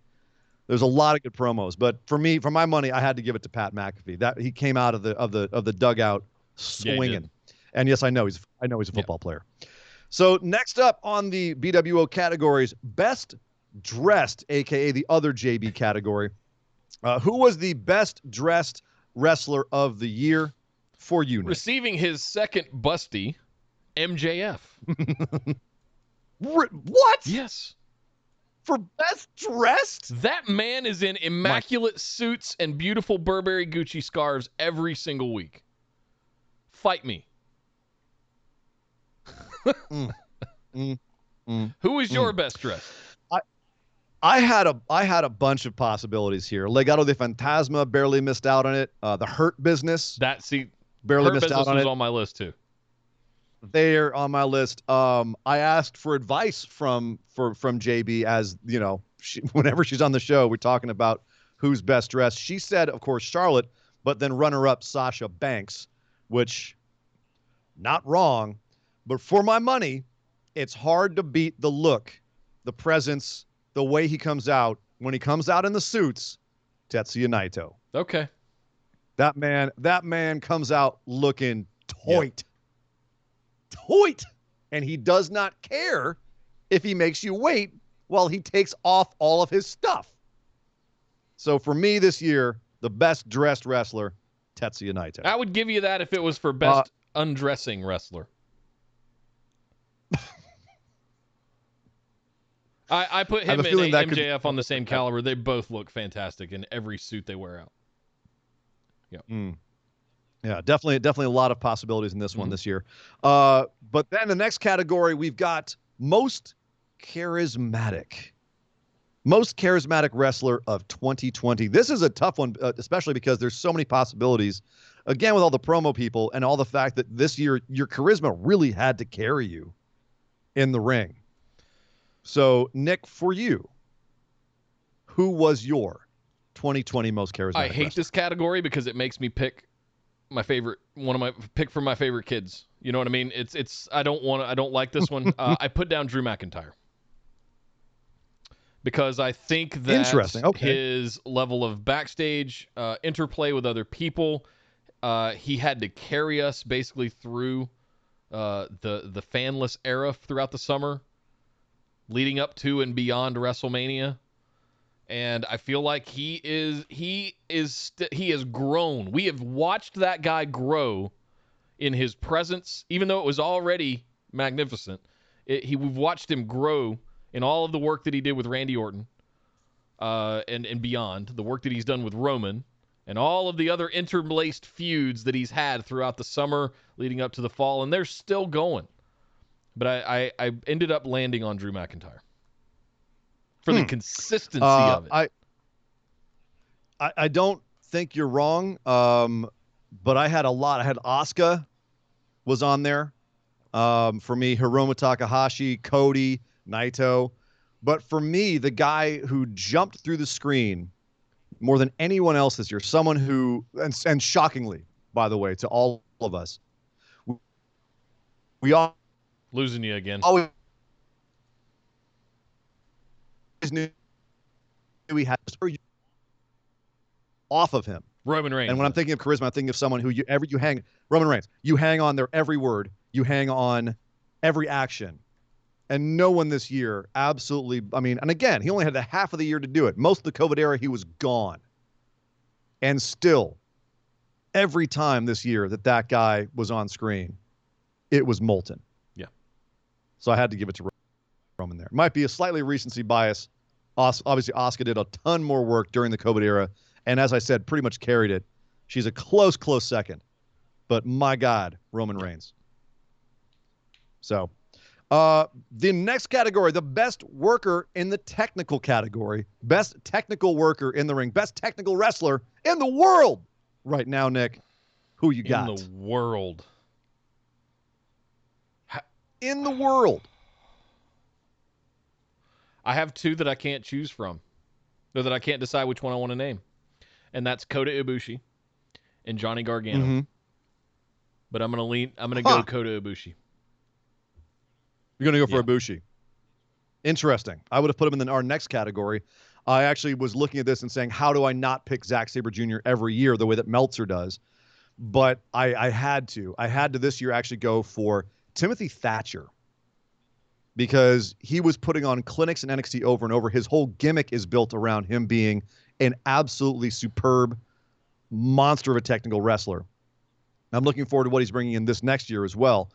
There's a lot of good promos, but for my money, I had to give it to Pat McAfee. That he came out of the dugout swinging. And yes, I know he's a football player. So next up on the BWO categories, best dressed, aka the other JB category. Who was the best dressed wrestler of the year for you, Nick? Receiving his second Busty, MJF. What? Yes. For best dressed? That man is in immaculate suits and beautiful Burberry Gucci scarves every single week. Fight me. Who was your best dressed? I had a bunch of possibilities here. Legado de Fantasma barely missed out on it. The Hurt Business barely Hurt missed Business out on was it. on my list too. They're on my list. I asked for advice from JB, as you know, whenever she's on the show, we're talking about who's best dressed. She said, of course, Charlotte, but then runner-up Sasha Banks, which not wrong, but for my money, it's hard to beat the look, the presence, the way he comes out when he comes out in the suits. Tetsuya Naito. Okay. That man comes out looking toit. Toit. And he does not care if he makes you wait while he takes off all of his stuff. So for me this year, the best dressed wrestler, Tetsuya Naito. I would give you that if it was for best undressing wrestler. I put him and MJF on the same caliber. They both look fantastic in every suit they wear out. Yeah. Yeah, definitely a lot of possibilities in this one this year. But then the next category, we've got most charismatic wrestler of 2020. This is a tough one, especially because there's so many possibilities. Again, with all the promo people and all the fact that this year your charisma really had to carry you in the ring. So, Nick, for you, who was your 2020 most charismatic I hate wrestler? this category because it makes me pick my favorite from my favorite kids. You know what I mean? I don't like this one. I put down Drew McIntyre because I think that his level of backstage interplay with other people, he had to carry us basically through the fanless era throughout the summer, leading up to and beyond WrestleMania. And I feel like he has grown. We have watched that guy grow in his presence, even though it was already magnificent. We've watched him grow in all of the work that he did with Randy Orton, and beyond, the work that he's done with Roman, and all of the other interlaced feuds that he's had throughout the summer leading up to the fall, and they're still going. But I ended up landing on Drew McIntyre for the consistency of it. I don't think you're wrong, but I had a lot. I had Asuka was on there for me, Hiromu Takahashi, Cody, Naito. But for me, the guy who jumped through the screen more than anyone else this year, someone who, and shockingly, by the way, to all of us, we all losing you again. Always knew we had off of him. Roman Reigns. And when I'm thinking of charisma, I'm thinking of someone who you hang Roman Reigns. You hang on their every word. You hang on every action. And no one this year absolutely, and again, he only had the half of the year to do it. Most of the COVID era, he was gone. And still, every time this year that guy was on screen, it was molten. Yeah. So I had to give it to Roman there. Might be a slightly recency bias. Obviously, Asuka did a ton more work during the COVID era. And as I said, pretty much carried it. She's a close second. But my God, Roman Reigns. So the next category, the best worker in the technical category, best technical worker in the ring, best technical wrestler in the world right now, Nick. Who you got? In the world. In the world. I have two that I can't choose from, or that I can't decide which one I want to name. And that's Kota Ibushi and Johnny Gargano. Mm-hmm. But I'm going to go Kota Ibushi. You're going to go for Ibushi. Interesting. I would have put him in our next category. I actually was looking at this and saying, how do I not pick Zack Sabre Jr. every year the way that Meltzer does? but I had to this year actually go for Timothy Thatcher, because he was putting on clinics in NXT over and over. His whole gimmick is built around him being an absolutely superb monster of a technical wrestler. I'm looking forward to what he's bringing in this next year as well.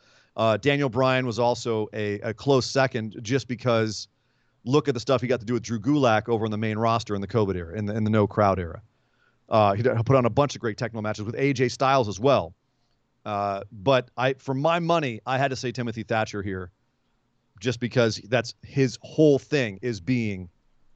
Daniel Bryan was also a close second, just because look at the stuff he got to do with Drew Gulak over on the main roster in the COVID era, in the no crowd era. He put on a bunch of great technical matches with AJ Styles as well. But for my money, I had to say Timothy Thatcher here, just because that's his whole thing, is being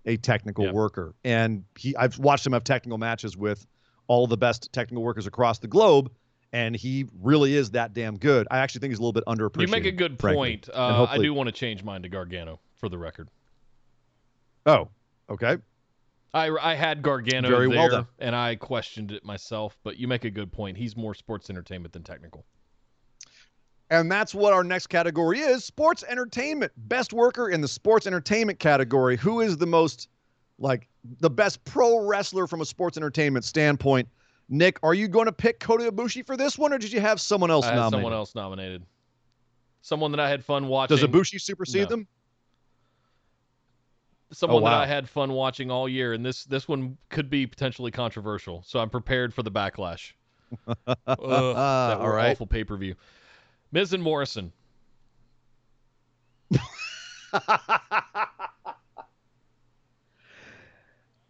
a technical worker. And I've watched him have technical matches with all the best technical workers across the globe, and he really is that damn good. I actually think he's a little bit underappreciated. You make a good point. I do want to change mine to Gargano, for the record. Oh, okay. I had Gargano Very there, well done. and I questioned it myself, but you make a good point. He's more sports entertainment than technical. And that's what our next category is, sports entertainment. Best worker in the sports entertainment category. Who is the most, the best pro wrestler from a sports entertainment standpoint? Nick, are you going to pick Kota Ibushi for this one, or did you have someone else nominated? Someone else nominated. Someone that I had fun watching. Does Ibushi supersede them? Someone that I had fun watching all year, and this one could be potentially controversial, so I'm prepared for the backlash. That were awful pay-per-view. Miz and Morrison.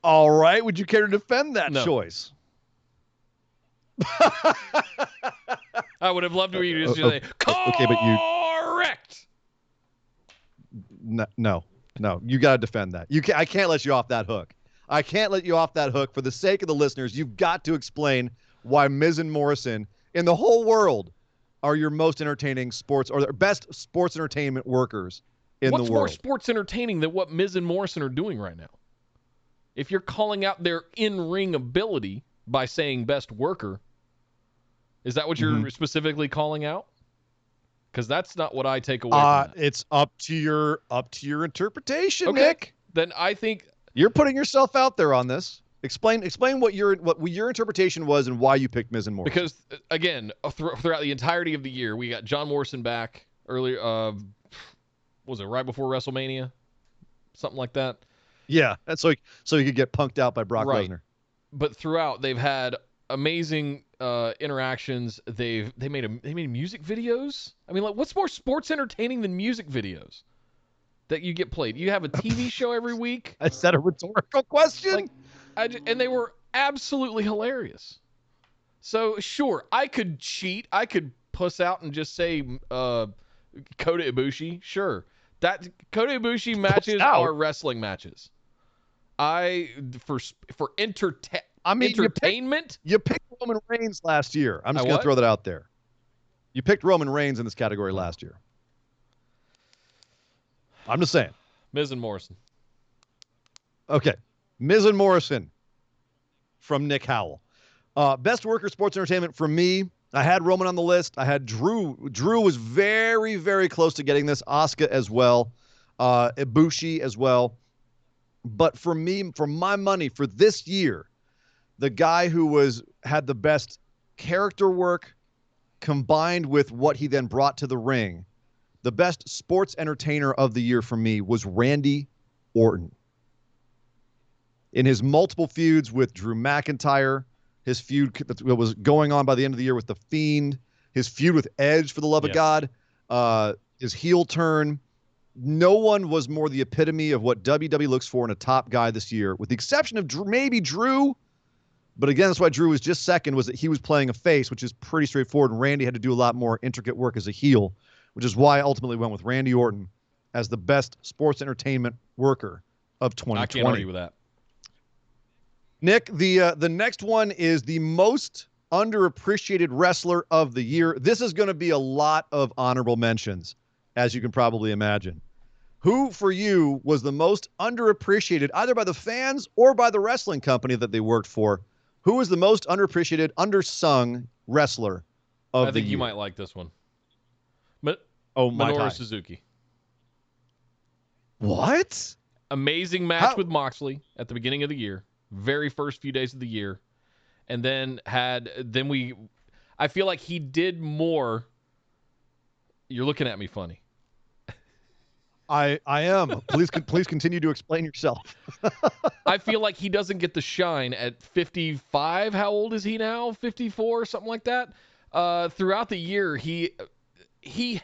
All right. Would you care to defend that choice? I would have loved to hear you just say, correct. No. You got to defend that. I can't let you off that hook. I can't let you off that hook. For the sake of the listeners, you've got to explain why Miz and Morrison in the whole world are your most entertaining sports, or their best sports entertainment workers in the world. What's more sports entertaining than what Miz and Morrison are doing right now? If you're calling out their in-ring ability by saying best worker, is that what you're specifically calling out? Because that's not what I take away from that. It's up to your interpretation, okay. Nick. Then I think you're putting yourself out there on this. Explain what your interpretation was and why you picked Miz and Morrison. Because again, throughout the entirety of the year, we got John Morrison back earlier. Was it right before WrestleMania? Something like that. Yeah, that's so he could get punked out by Brock Lesnar. But throughout, they've had amazing interactions. They made music videos. I mean, what's more sports entertaining than music videos that you get played? You have a TV show every week. Is that a rhetorical question? And they were absolutely hilarious. So sure, I could cheat. I could puss out and just say Kota Ibushi. Sure, that Kota Ibushi matches are wrestling matches. For entertainment. You picked Roman Reigns last year. I'm just going to throw that out there. You picked Roman Reigns in this category last year. I'm just saying. Miz and Morrison. Okay. Miz and Morrison from Nick Howell. Best worker sports entertainment for me. I had Roman on the list. I had Drew. Drew was very, very close to getting this. Asuka as well. Ibushi as well. But for me, for my money, for this year, the guy who had the best character work combined with what he then brought to the ring, the best sports entertainer of the year for me was Randy Orton. In his multiple feuds with Drew McIntyre, his feud that was going on by the end of the year with The Fiend, his feud with Edge, for the love of God, his heel turn. No one was more the epitome of what WWE looks for in a top guy this year, with the exception of maybe Drew. But again, that's why Drew was just second, was that he was playing a face, which is pretty straightforward, and Randy had to do a lot more intricate work as a heel, which is why I ultimately went with Randy Orton as the best sports entertainment worker of 2020. I can't argue with that. Nick, the next one is the most underappreciated wrestler of the year. This is going to be a lot of honorable mentions, as you can probably imagine. Who, for you, was the most underappreciated, either by the fans or by the wrestling company that they worked for? Who was the most underappreciated, undersung wrestler of the year? I think you might like this one. Minoru Suzuki. What? Amazing match with Moxley at the beginning of the year. Very first few days of the year. And then I feel like he did more. You're looking at me funny. I am. Please continue to explain yourself. I feel like he doesn't get the shine at 55. How old is he now? 54, something like that. Throughout the year, he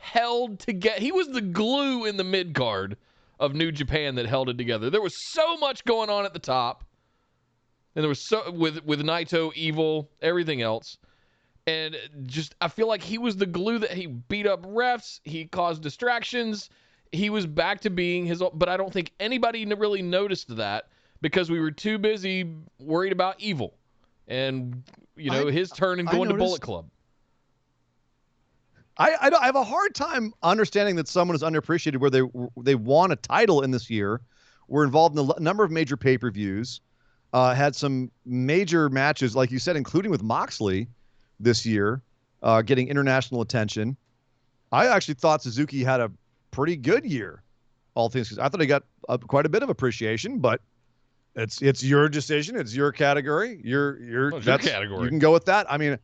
held together. He was the glue in the mid card of New Japan that held it together. There was so much going on at the top, and there was so with Naito, Evil, everything else, and just I feel like he was the glue that he beat up refs. He caused distractions. He was back to being his, but I don't think anybody really noticed that because we were too busy worried about Evil and, his turn and going to Bullet Club. I have a hard time understanding that someone is underappreciated where they won a title in this year, were involved in a number of major pay-per-views, had some major matches, like you said, including with Moxley this year, getting international attention. I actually thought Suzuki had a pretty good year, all things. I thought he got quite a bit of appreciation, but it's your decision. It's your category. Your category. You can go with that. I mean,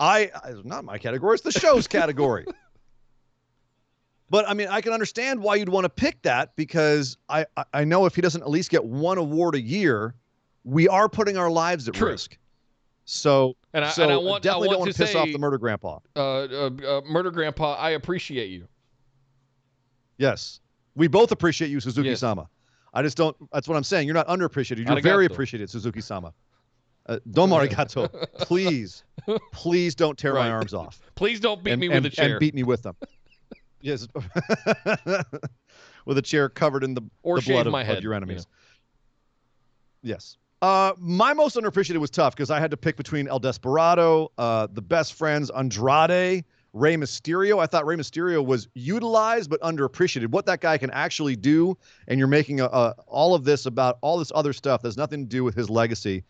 it's not my category. It's the show's category. But I mean, I can understand why you'd want to pick that because I know if he doesn't at least get one award a year, we are putting our lives at risk. So I definitely don't want to piss off the Murder Grandpa. Murder Grandpa, I appreciate you. Yes. We both appreciate you, Suzuki-sama. Yes. I just don't. That's what I'm saying. You're not underappreciated. You're very appreciated, Suzuki-sama. Don't arigato. Please don't tear my arms off. Please don't beat me with a chair. And beat me with them. Yes. With a chair covered in the blood of your enemies. Yes. My most underappreciated was tough because I had to pick between El Desperado, the Best Friends, Andrade, Rey Mysterio. I thought Rey Mysterio was utilized but underappreciated. What that guy can actually do, and you're making all of this about all this other stuff that's nothing to do with his legacy,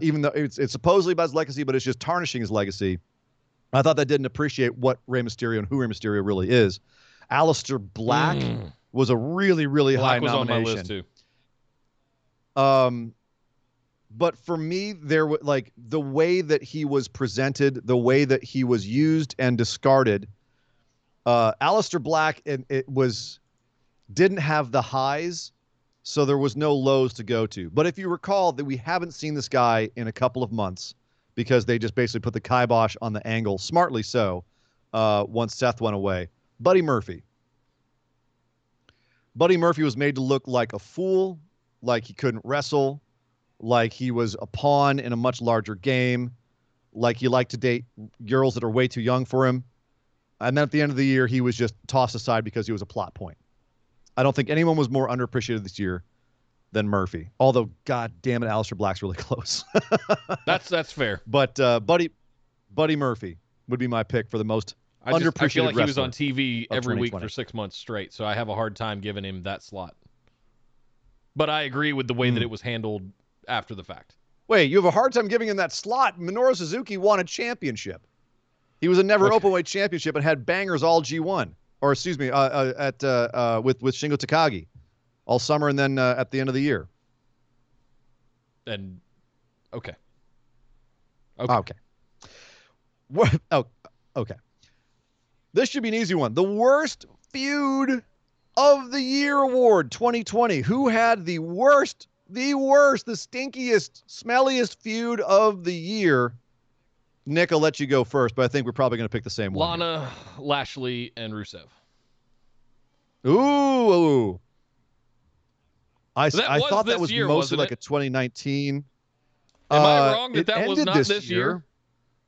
even though it's supposedly about his legacy, but it's just tarnishing his legacy. I thought that didn't appreciate what Rey Mysterio and who Rey Mysterio really is. Aleister Black was a really, really high nomination. Black was on my list too. But for me, there was like the way that he was presented, the way that he was used and discarded. Aleister Black, didn't have the highs, so there was no lows to go to. But if you recall that we haven't seen this guy in a couple of months because they just basically put the kibosh on the angle, smartly so, once Seth went away. Buddy Murphy. Buddy Murphy was made to look like a fool, like he couldn't wrestle, like he was a pawn in a much larger game, like he liked to date girls that are way too young for him. And then at the end of the year, he was just tossed aside because he was a plot point. I don't think anyone was more underappreciated this year than Murphy. Although, God damn it, Aleister Black's really close. That's fair. But Buddy Murphy would be my pick for the most underappreciated I feel like he was on wrestler TV every week for 6 months straight, so I have a hard time giving him that slot. But I agree with the way that it was handled after the fact. Wait, you have a hard time giving him that slot? Minoru Suzuki won a championship. He was a never openweight championship and had bangers all G1, or excuse me, with Shingo Takagi all summer and then at the end of the year. And okay. Okay. This should be an easy one. The worst feud of the year award 2020. Who had the worst, the stinkiest, smelliest feud of the year? Nick, I'll let you go first, but I think we're probably going to pick the same one. Lana, Lashley, and Rusev. Ooh. I That thought that was year, mostly like it? a 2019. Am I wrong that was ended not this year?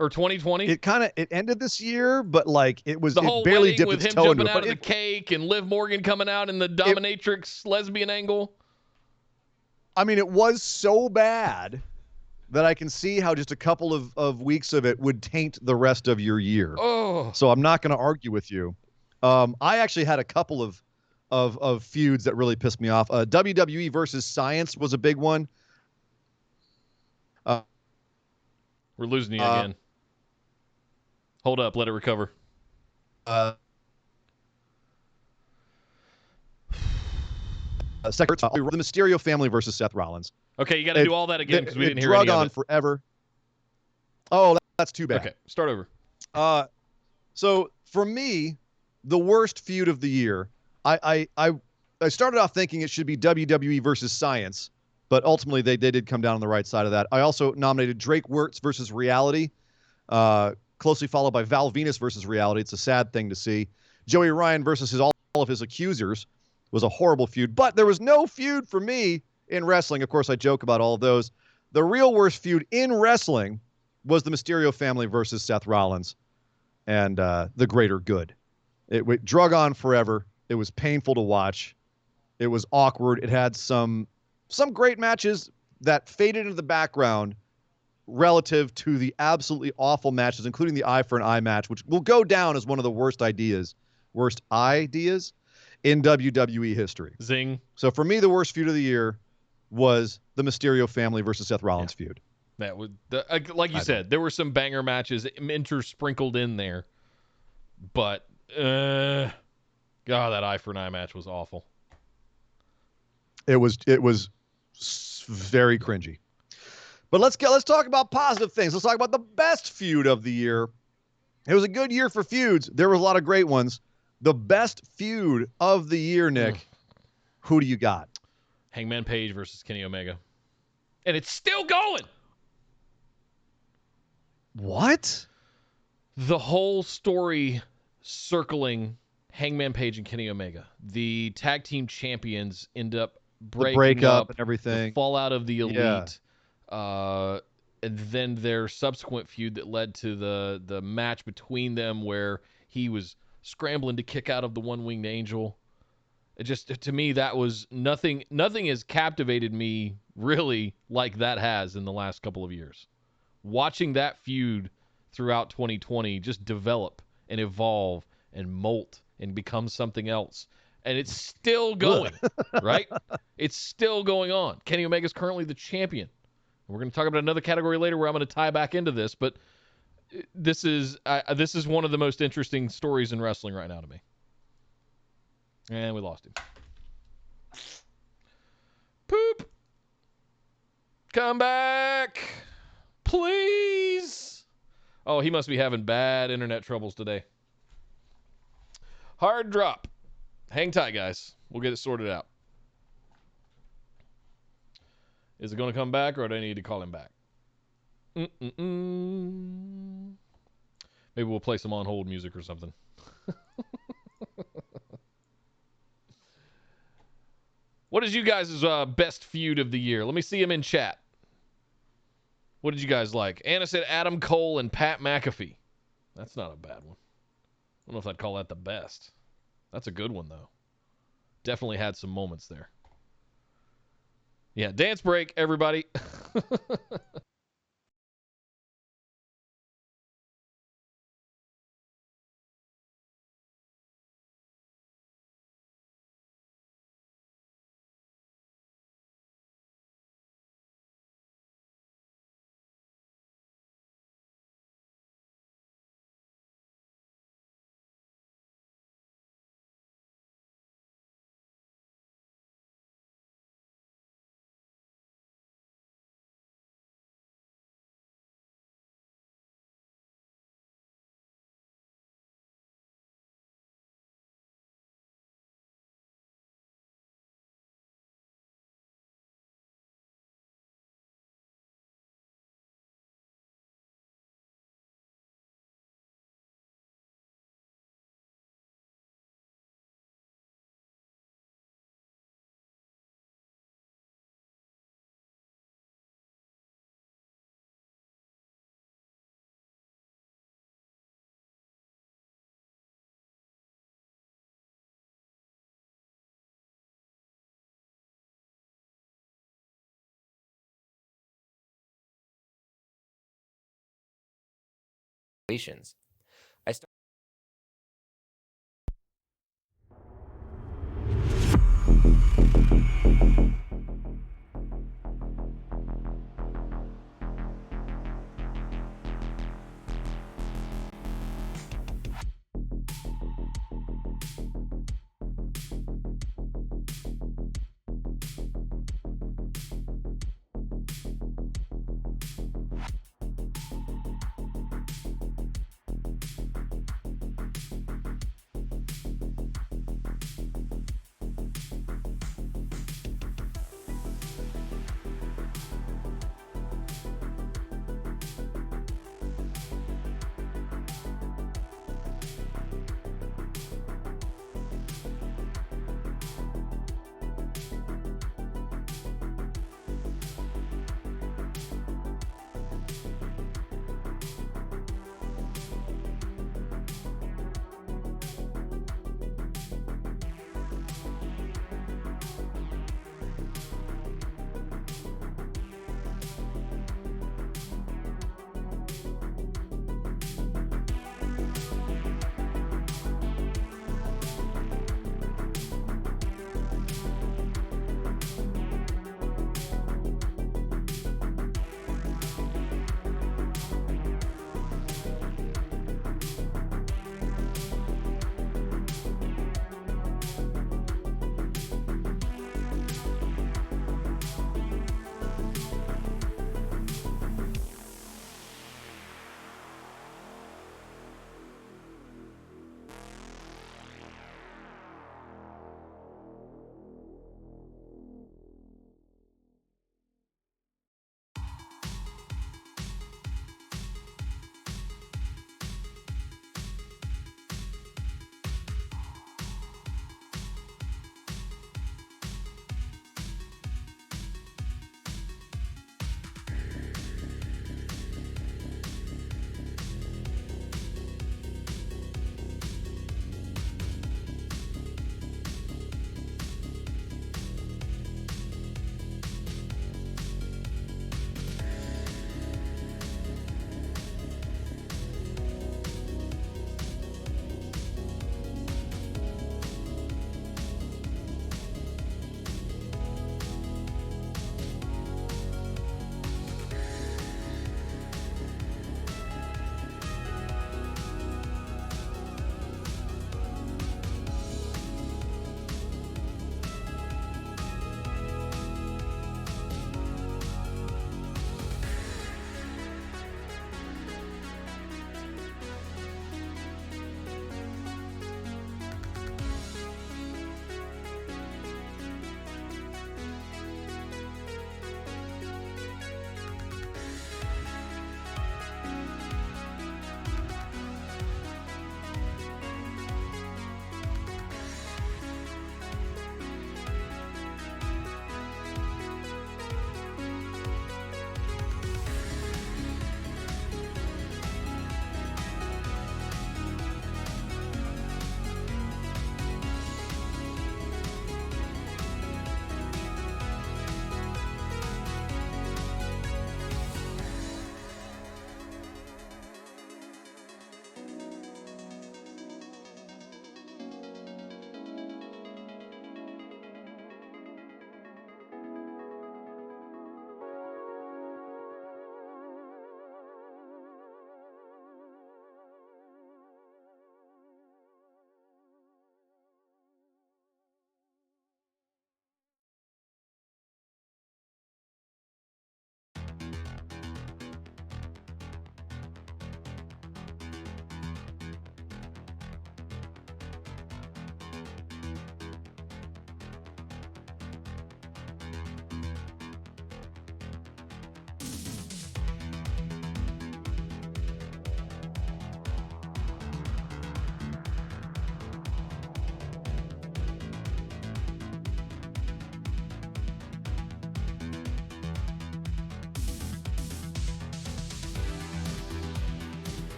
Or 2020? It ended this year, but like it was the whole barely wedding dipped with its him toe into jumping it. out of the cake and Liv Morgan coming out in the dominatrix lesbian angle. I mean, it was so bad that I can see how just a couple of weeks of it would taint the rest of your year. Oh. So I'm not going to argue with you. I actually had a couple of feuds that really pissed me off. WWE versus Science was a big one. We're losing you again. Hold up, let it recover. The Mysterio family versus Seth Rollins. Okay, you got to do all that again because we didn't hear any of it. Drug on forever. Oh, That's too bad. Okay, start over. So for me, the worst feud of the year, I started off thinking it should be WWE versus Science, but ultimately they did come down on the right side of that. I also nominated Drake Wirtz versus Reality, closely followed by Val Venus versus Reality. It's a sad thing to see. Joey Ryan versus all of his accusers was a horrible feud, but there was no feud for me in wrestling. Of course, I joke about all of those. The real worst feud in wrestling was the Mysterio family versus Seth Rollins and the greater good. It drug on forever. It was painful to watch. It was awkward. It had some great matches that faded into the background relative to the absolutely awful matches, including the eye for an eye match, which will go down as one of the worst ideas in WWE history. Zing. So for me, the worst feud of the year was the Mysterio family versus Seth Rollins feud. That would, like you said, there were some banger matches intersprinkled in there, but God, that eye for an eye match was awful. It was very cringy. But let's talk about positive things. Let's talk about the best feud of the year. It was a good year for feuds. There were a lot of great ones. The best feud of the year, Nick. Who do you got? Hangman Page versus Kenny Omega. And it's still going. What? The whole story circling Hangman Page and Kenny Omega. The tag team champions end up breaking up and everything. The fallout of the Elite. Yeah. And then their subsequent feud that led to the match between them where he was scrambling to kick out of the one-winged angel. It just, to me, that was nothing has captivated me really like that has in the last couple of years. Watching that feud throughout 2020 just develop and evolve and molt and become something else. And it's still going, right? It's still going on. Kenny Omega is currently the champion. We're going to talk about another category later where I'm going to tie back into this, but this is one of the most interesting stories in wrestling right now to me. And we lost him. Poop. Come back. Please. Oh, he must be having bad internet troubles today. Hard drop. Hang tight, guys. We'll get it sorted out. Is it going to come back, or do I need to call him back? Maybe we'll play some on-hold music or something. What is you guys' best feud of the year? Let me see him in chat. What did you guys like? Anna said Adam Cole and Pat McAfee. That's not a bad one. I don't know if I'd call that the best. That's a good one, though. Definitely had some moments there. Yeah, dance break, everybody. I start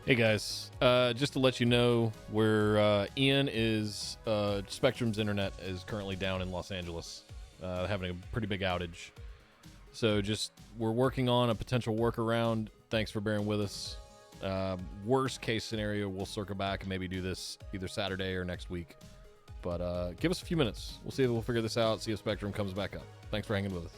Hey guys, just to let you know where Ian is, Spectrum's internet is currently down in Los Angeles, having a pretty big outage. So we're working on a potential workaround. Thanks for bearing with us. Worst case scenario, we'll circle back and maybe do this either Saturday or next week. But give us a few minutes. We'll see if we'll figure this out, see if Spectrum comes back up. Thanks for hanging with us.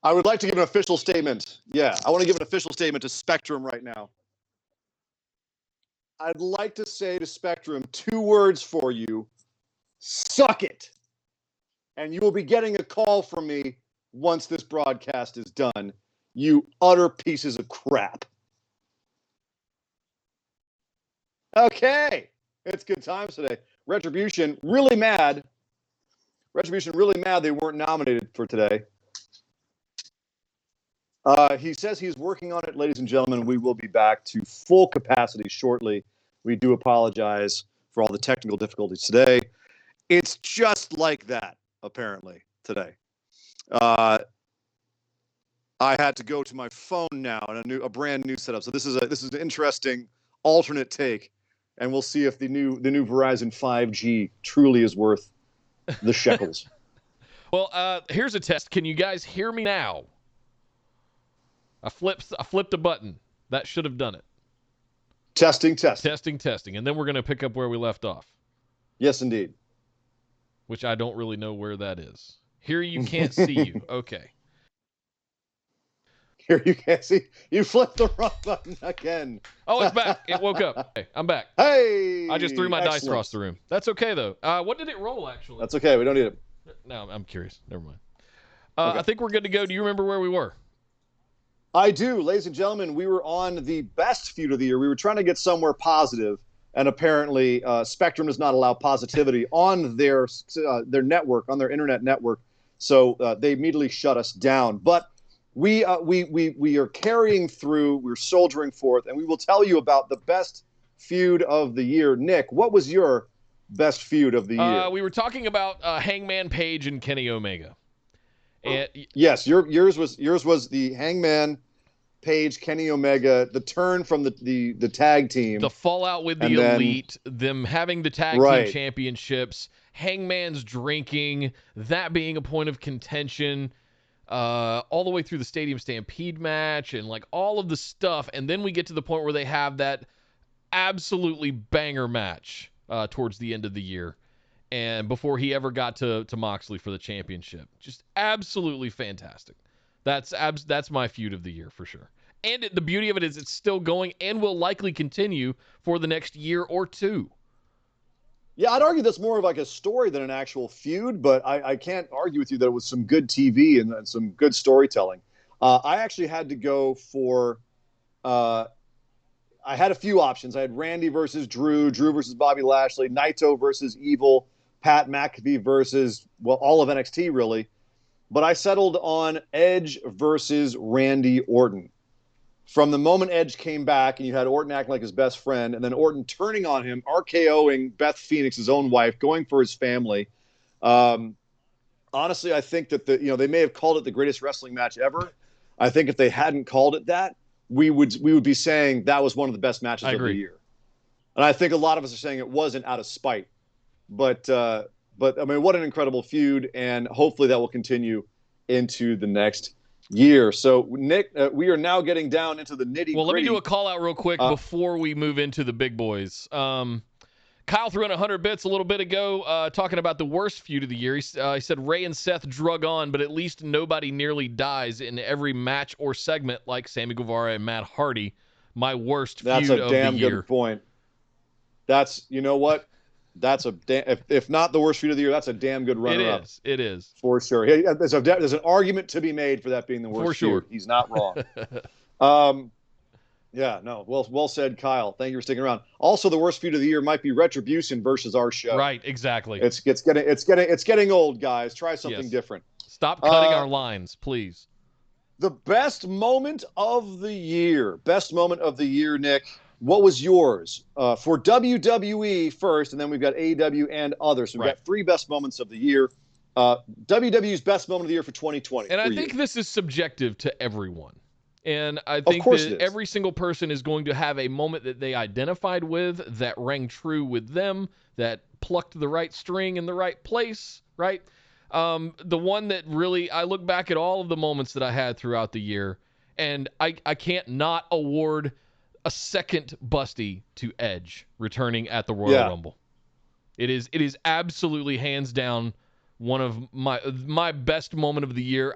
I would like to give an official statement. Yeah, I want to give an official statement to Spectrum right now. I'd like to say to Spectrum 2 words for you. Suck it. And you will be getting a call from me once this broadcast is done. You utter pieces of crap. Okay. It's good times today. Retribution really mad. They weren't nominated for today. He says he's working on it, ladies and gentlemen. We will be back to full capacity shortly. We do apologize for all the technical difficulties today. It's just like that, apparently, today. I had to go to my phone now and a brand new setup. So this is an interesting alternate take, and we'll see if the new Verizon 5G truly is worth the shekels. Well, here's a test. Can you guys hear me now? I flipped a button. That should have done it. Testing. And then we're going to pick up where we left off. Yes, indeed. Which I don't really know where that is. Here you can't see you. Okay. Here you can't see. You flipped the wrong button again. Oh, it's back. It woke up. Hey, I'm back. Hey! I just threw my dice Excellent. across the room. That's okay, though. What did it roll, actually? That's okay. We don't need it. No, I'm curious. Never mind. Okay. I think we're good to go. Do you remember where we were? I do. Ladies and gentlemen, we were on the best feud of the year. We were trying to get somewhere positive, and apparently Spectrum does not allow positivity on their network, on their internet network. So they immediately shut us down. But we are carrying through. We're soldiering forth, and we will tell you about the best feud of the year. Nick, what was your best feud of the year? We were talking about Hangman Page and Kenny Omega. And yes, yours was the Hangman Page, Kenny Omega, the turn from the tag team, the fallout with the Elite, them having the tag team championships, Hangman's drinking, that being a point of contention, all the way through the Stadium Stampede match, and like all of the stuff, and then we get to the point where they have that absolutely banger match towards the end of the year. And before he ever got to Moxley for the championship. Just absolutely fantastic. That's my feud of the year for sure. And the beauty of it is it's still going and will likely continue for the next year or two. Yeah, I'd argue that's more of like a story than an actual feud, but I can't argue with you that it was some good TV and some good storytelling. I actually had to go for I had a few options. I had Randy versus Drew versus Bobby Lashley, Naito versus Evil, Pat McAfee versus, well, all of NXT, really. But I settled on Edge versus Randy Orton. From the moment Edge came back and you had Orton acting like his best friend, and then Orton turning on him, RKOing Beth Phoenix, his own wife, going for his family. Honestly, I think that they may have called it the greatest wrestling match ever. I think if they hadn't called it that, we would be saying that was one of the best matches of the year. And I think a lot of us are saying it wasn't out of spite. But I mean, what an incredible feud, and hopefully that will continue into the next year. So, Nick, we are now getting down into the nitty-gritty. Well, let me do a call out real quick before we move into the big boys. Kyle threw in 100 bits a little bit ago talking about the worst feud of the year. He said Ray and Seth drug on, but at least nobody nearly dies in every match or segment like Sammy Guevara and Matt Hardy. My worst feud of the year. That's a damn good point. That's, you know what? That's if not the worst feud of the year, that's a damn good runner-up. It is. For sure. There's an argument to be made for that being the worst for sure. feud. He's not wrong. Yeah, no. Well said, Kyle. Thank you for sticking around. Also, the worst feud of the year might be Retribution versus our show. Right, exactly. It's getting old, guys. Try something different. Stop cutting our lines, please. The best moment of the year. Best moment of the year, Nick. What was yours? For WWE first, and then we've got AEW and others. So we've got 3 best moments of the year. WWE's best moment of the year for 2020. And I think this is subjective to everyone. And I think that every single person is going to have a moment that they identified with, that rang true with them, that plucked the right string in the right place, right? The one that really, I look back at all of the moments that I had throughout the year, and I can't not award a second Busty to Edge returning at the Royal Rumble. It is absolutely hands down one of my best moment of the year.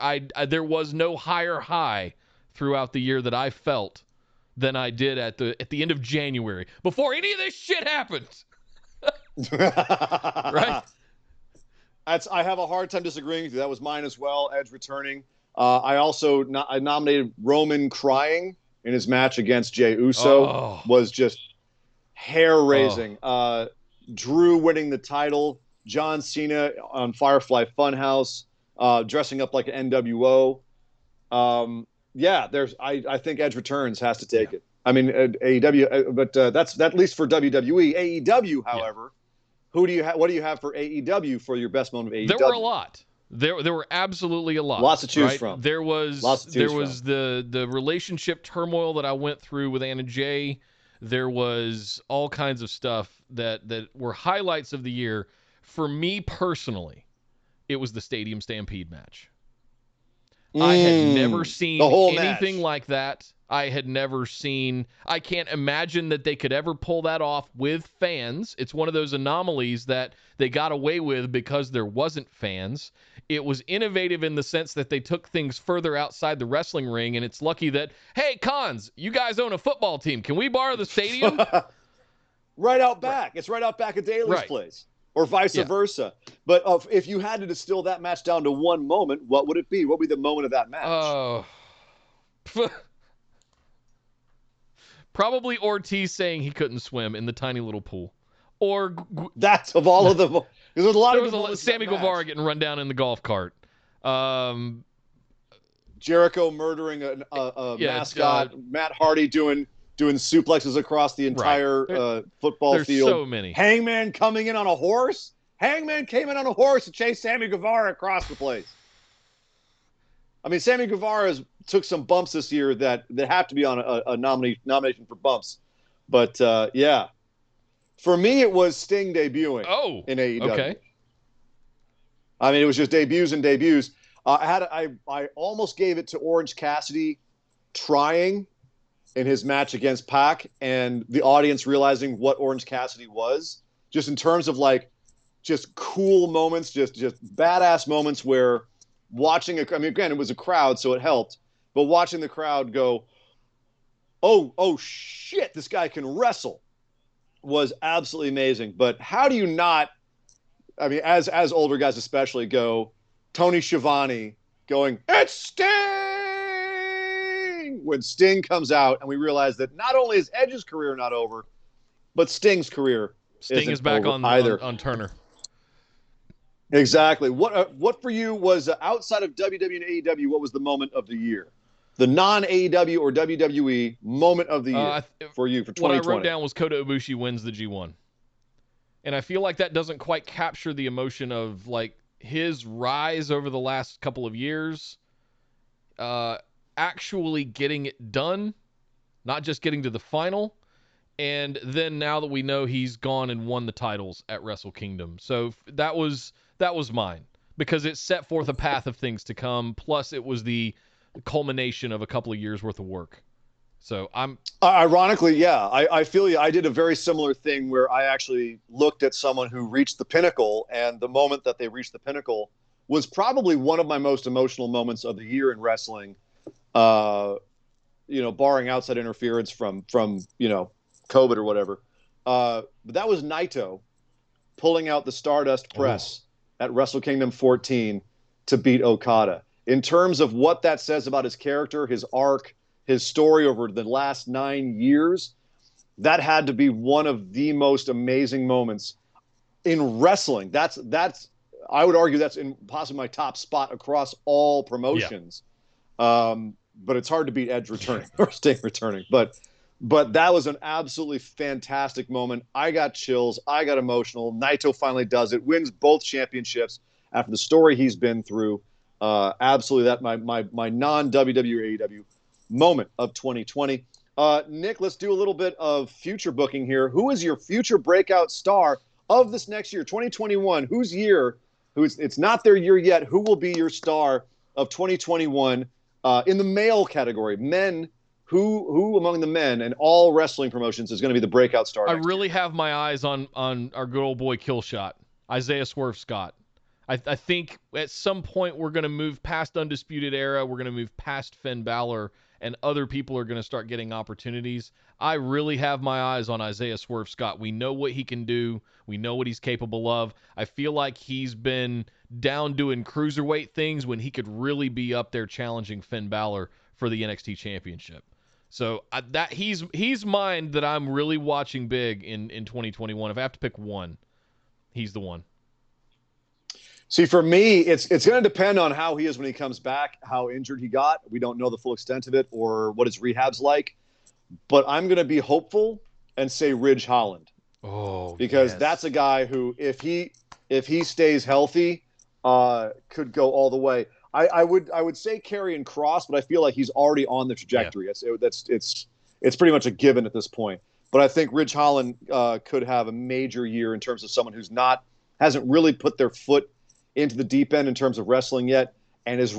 There was no higher high throughout the year that I felt than I did at the end of January, before any of this shit happened. Right? I have a hard time disagreeing with you. That was mine as well. Edge returning. I also I nominated Roman crying in his match against Jey Uso. Was just hair raising. Drew winning the title. John Cena on Firefly Funhouse, dressing up like an NWO. I think Edge Returns has to take it. I mean, AEW, but that's at least for WWE. AEW, however, what do you have for AEW for your best moment of AEW? There were a lot. There were absolutely a lot. Lots to choose from. There was the relationship turmoil that I went through with Anna Jay. There was all kinds of stuff that were highlights of the year. For me personally, it was the Stadium Stampede match. I had never seen anything like that. I had never seen. I can't imagine that they could ever pull that off with fans. It's one of those anomalies that they got away with because there wasn't fans. It was innovative in the sense that they took things further outside the wrestling ring, and it's lucky that, hey, Cons, you guys own a football team. Can we borrow the stadium? Right out back. It's right out back at Daly's place. Or vice versa. But if you had to distill that match down to one moment, what would it be? What would be the moment of that match? Probably Ortiz saying he couldn't swim in the tiny little pool. Or that's of all of them. There's a lot of Sammy Guevara getting run down in the golf cart. Jericho murdering a mascot. Matt Hardy doing suplexes across the entire football there's field. So many. Hangman coming in on a horse. Hangman came in on a horse to chase Sammy Guevara across the place. I mean, Sammy Guevara took some bumps this year that have to be on a nomination for bumps. But, for me, it was Sting debuting in AEW. Okay. I mean, it was just debuts and debuts. I almost gave it to Orange Cassidy trying in his match against Pac, and the audience realizing what Orange Cassidy was, just in terms of just cool moments, just badass moments where watching again, it was a crowd, so it helped, but watching the crowd go, oh shit, this guy can wrestle, was absolutely amazing. But how do you not, I mean, as older guys especially, go, Tony Schiavone going, it's Sting! When Sting comes out, and we realize that not only is Edge's career not over, but Sting's career is back on Turner. Exactly. What for you was outside of WWE and AEW? What was the moment of the year? The non-AEW or WWE moment of the year for you for 2020? What I wrote down was Kota Ibushi wins the G1, and I feel like that doesn't quite capture the emotion of his rise over the last couple of years. Actually getting it done, not just getting to the final, and then now that we know he's gone and won the titles at Wrestle Kingdom. So that was mine, because it set forth a path of things to come, plus it was the culmination of a couple of years worth of work. So I'm ironically, I feel you. I did a very similar thing where I actually looked at someone who reached the pinnacle, and the moment that they reached the pinnacle was probably one of my most emotional moments of the year in wrestling. Barring outside interference from COVID or whatever. But that was Naito pulling out the Stardust Press at Wrestle Kingdom 14 to beat Okada. In terms of what that says about his character, his arc, his story over the last 9 years, that had to be one of the most amazing moments in wrestling. That's I would argue that's in possibly my top spot across all promotions. Yeah. But it's hard to beat Edge returning or Sting returning. But that was an absolutely fantastic moment. I got chills. I got emotional. Naito finally does it. Wins both championships after the story he's been through. Absolutely, that my non-WWE AEW moment of 2020. Nick, let's do a little bit of future booking here. Who is your future breakout star of this next year, 2021? It's not their year yet. Who will be your star of 2021? In the male category, men, who among the men and all wrestling promotions is going to be the breakout star? I really have my eyes on our good old boy Killshot, Isaiah Swerve Scott. I think at some point we're going to move past Undisputed Era. We're going to move past Finn Balor, and other people are going to start getting opportunities. I really have my eyes on Isaiah Swerve Scott. We know what he can do. We know what he's capable of. I feel like he's been down doing cruiserweight things when he could really be up there challenging Finn Balor for the NXT Championship. So that he's mine that I'm really watching big in 2021. If I have to pick one, he's the one. See, for me, it's going to depend on how he is when he comes back, how injured he got. We don't know the full extent of it or what his rehab's like. But I'm going to be hopeful and say Ridge Holland. Oh, because yes. that's a guy who, if he stays healthy, could go all the way. I would say Karrion Kross, but I feel like he's already on the trajectory. Yeah. It's pretty much a given at this point. But I think Ridge Holland could have a major year in terms of someone who's hasn't really put their foot into the deep end in terms of wrestling yet, and is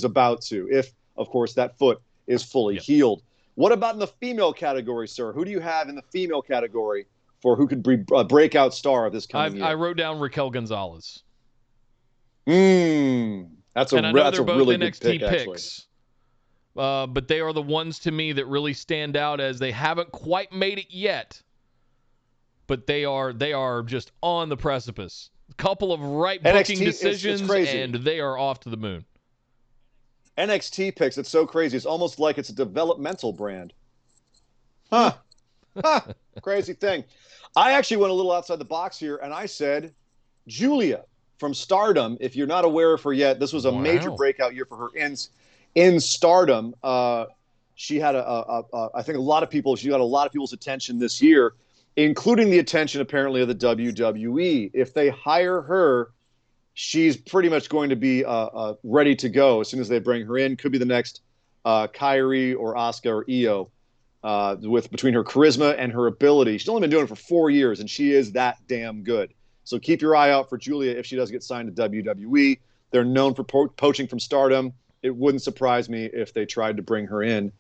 about to, if, of course, that foot is fully healed. What about in the female category, sir? Who do you have in the female category for who could be a breakout star of this coming year? I wrote down Raquel Gonzalez. That's a really NXT good pick, picks. But they are the ones to me that really stand out, as they haven't quite made it yet, but they are just on the precipice. A couple of right booking decisions, and they are off to the moon. NXT picks, it's so crazy. It's almost like it's a developmental brand. Huh. Crazy thing. I actually went a little outside the box here, and I said Julia from Stardom. If you're not aware of her yet, this was a major breakout year for her in Stardom. She had I think she got a lot of people's attention this year, including the attention apparently of the WWE. If they hire her, she's pretty much going to be ready to go as soon as they bring her in. Could be the next Kairi or Asuka or Io, between her charisma and her ability. She's only been doing it for 4 years, and she is that damn good. So keep your eye out for Julia if she does get signed to WWE. They're known for poaching from Stardom. It wouldn't surprise me if they tried to bring her in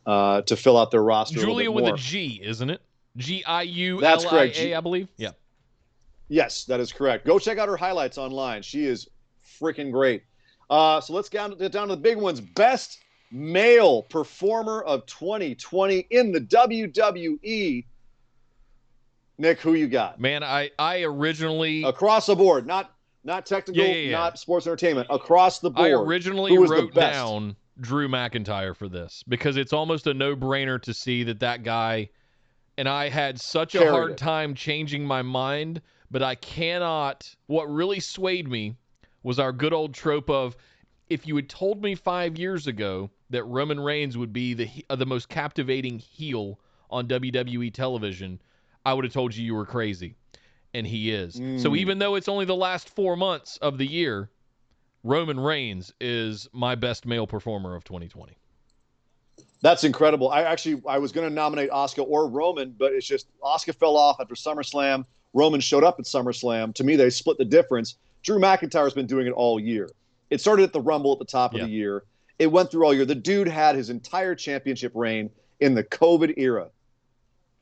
to fill out their roster. Julia a with more. a G, isn't it? Giulia, That's correct. I believe. Yeah. Yes, that is correct. Go check out her highlights online. She is freaking great. So let's get down to the big ones. Best male performer of 2020 in the WWE. Nick, who you got? Man, I originally... Across the board, not technical, not sports entertainment. Across the board. I originally wrote down Drew McIntyre for this because it's almost a no-brainer to see that guy... And I had such a hard time changing my mind, but I cannot... What really swayed me was our good old trope of, if you had told me 5 years ago that Roman Reigns would be the most captivating heel on WWE television, I would have told you were crazy. And he is. So even though it's only the last 4 months of the year, Roman Reigns is my best male performer of 2020. That's incredible. I was going to nominate Asuka or Roman, but it's just Asuka fell off after SummerSlam. Roman showed up at SummerSlam. To me, they split the difference. Drew McIntyre's been doing it all year. It started at the Rumble at the top of the year. It went through all year. The dude had his entire championship reign in the COVID era.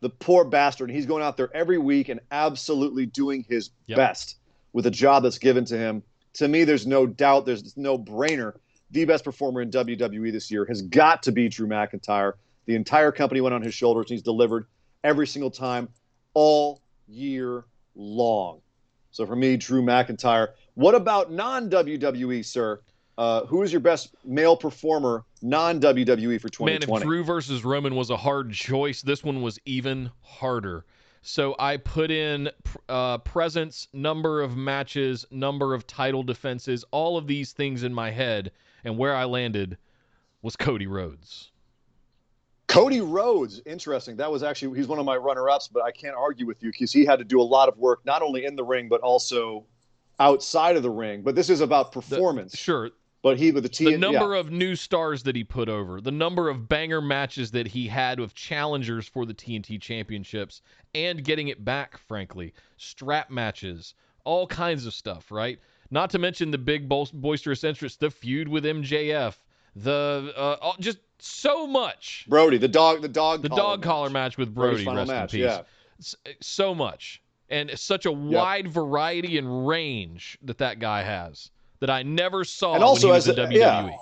The poor bastard. He's going out there every week and absolutely doing his best with a job that's given to him. To me, there's no doubt. There's no brainer. The best performer in WWE this year has got to be Drew McIntyre. The entire company went on his shoulders, and he's delivered every single time all year long. So for me, Drew McIntyre. What about non-WWE, sir? Who is your best male performer non-WWE for 2020? Man, if Drew versus Roman was a hard choice, this one was even harder. So I put in presence, number of matches, number of title defenses, all of these things in my head. And where I landed was Cody Rhodes. Cody Rhodes, interesting. That was actually, he's one of my runner-ups, but I can't argue with you because he had to do a lot of work, not only in the ring, but also outside of the ring. But this is about performance. Sure. But the number of new stars that he put over, the number of banger matches that he had with challengers for the TNT championships and getting it back, frankly, strap matches, all kinds of stuff, right? Not to mention the big boisterous interest, the feud with MJF, just so much. Brody, the dog collar match with Brody, rest in peace. Yeah. So much. and such a wide variety and range that guy has that I never saw And also when he was as in a, WWE. yeah.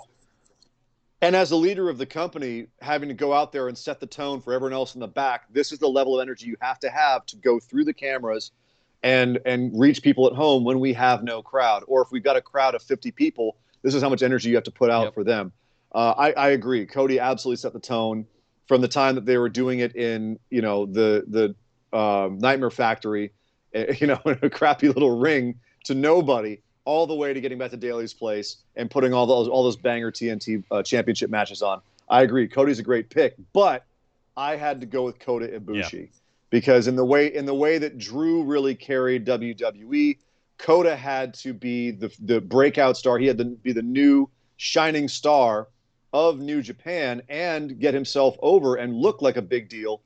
And as the leader of the company, having to go out there and set the tone for everyone else in the back, this is the level of energy you have to go through the cameras and reach people at home when we have no crowd. Or if we've got a crowd of 50 people, this is how much energy you have to put out for them. I agree. Cody absolutely set the tone from the time that they were doing it in, the Nightmare Factory, in a crappy little ring to nobody, all the way to getting back to Daly's place and putting all those banger TNT championship matches on. I agree. Cody's a great pick, but I had to go with Kota Ibushi because in the way that Drew really carried WWE, Kota had to be the breakout star. He had to be the new shining star of New Japan and get himself over and look like a big deal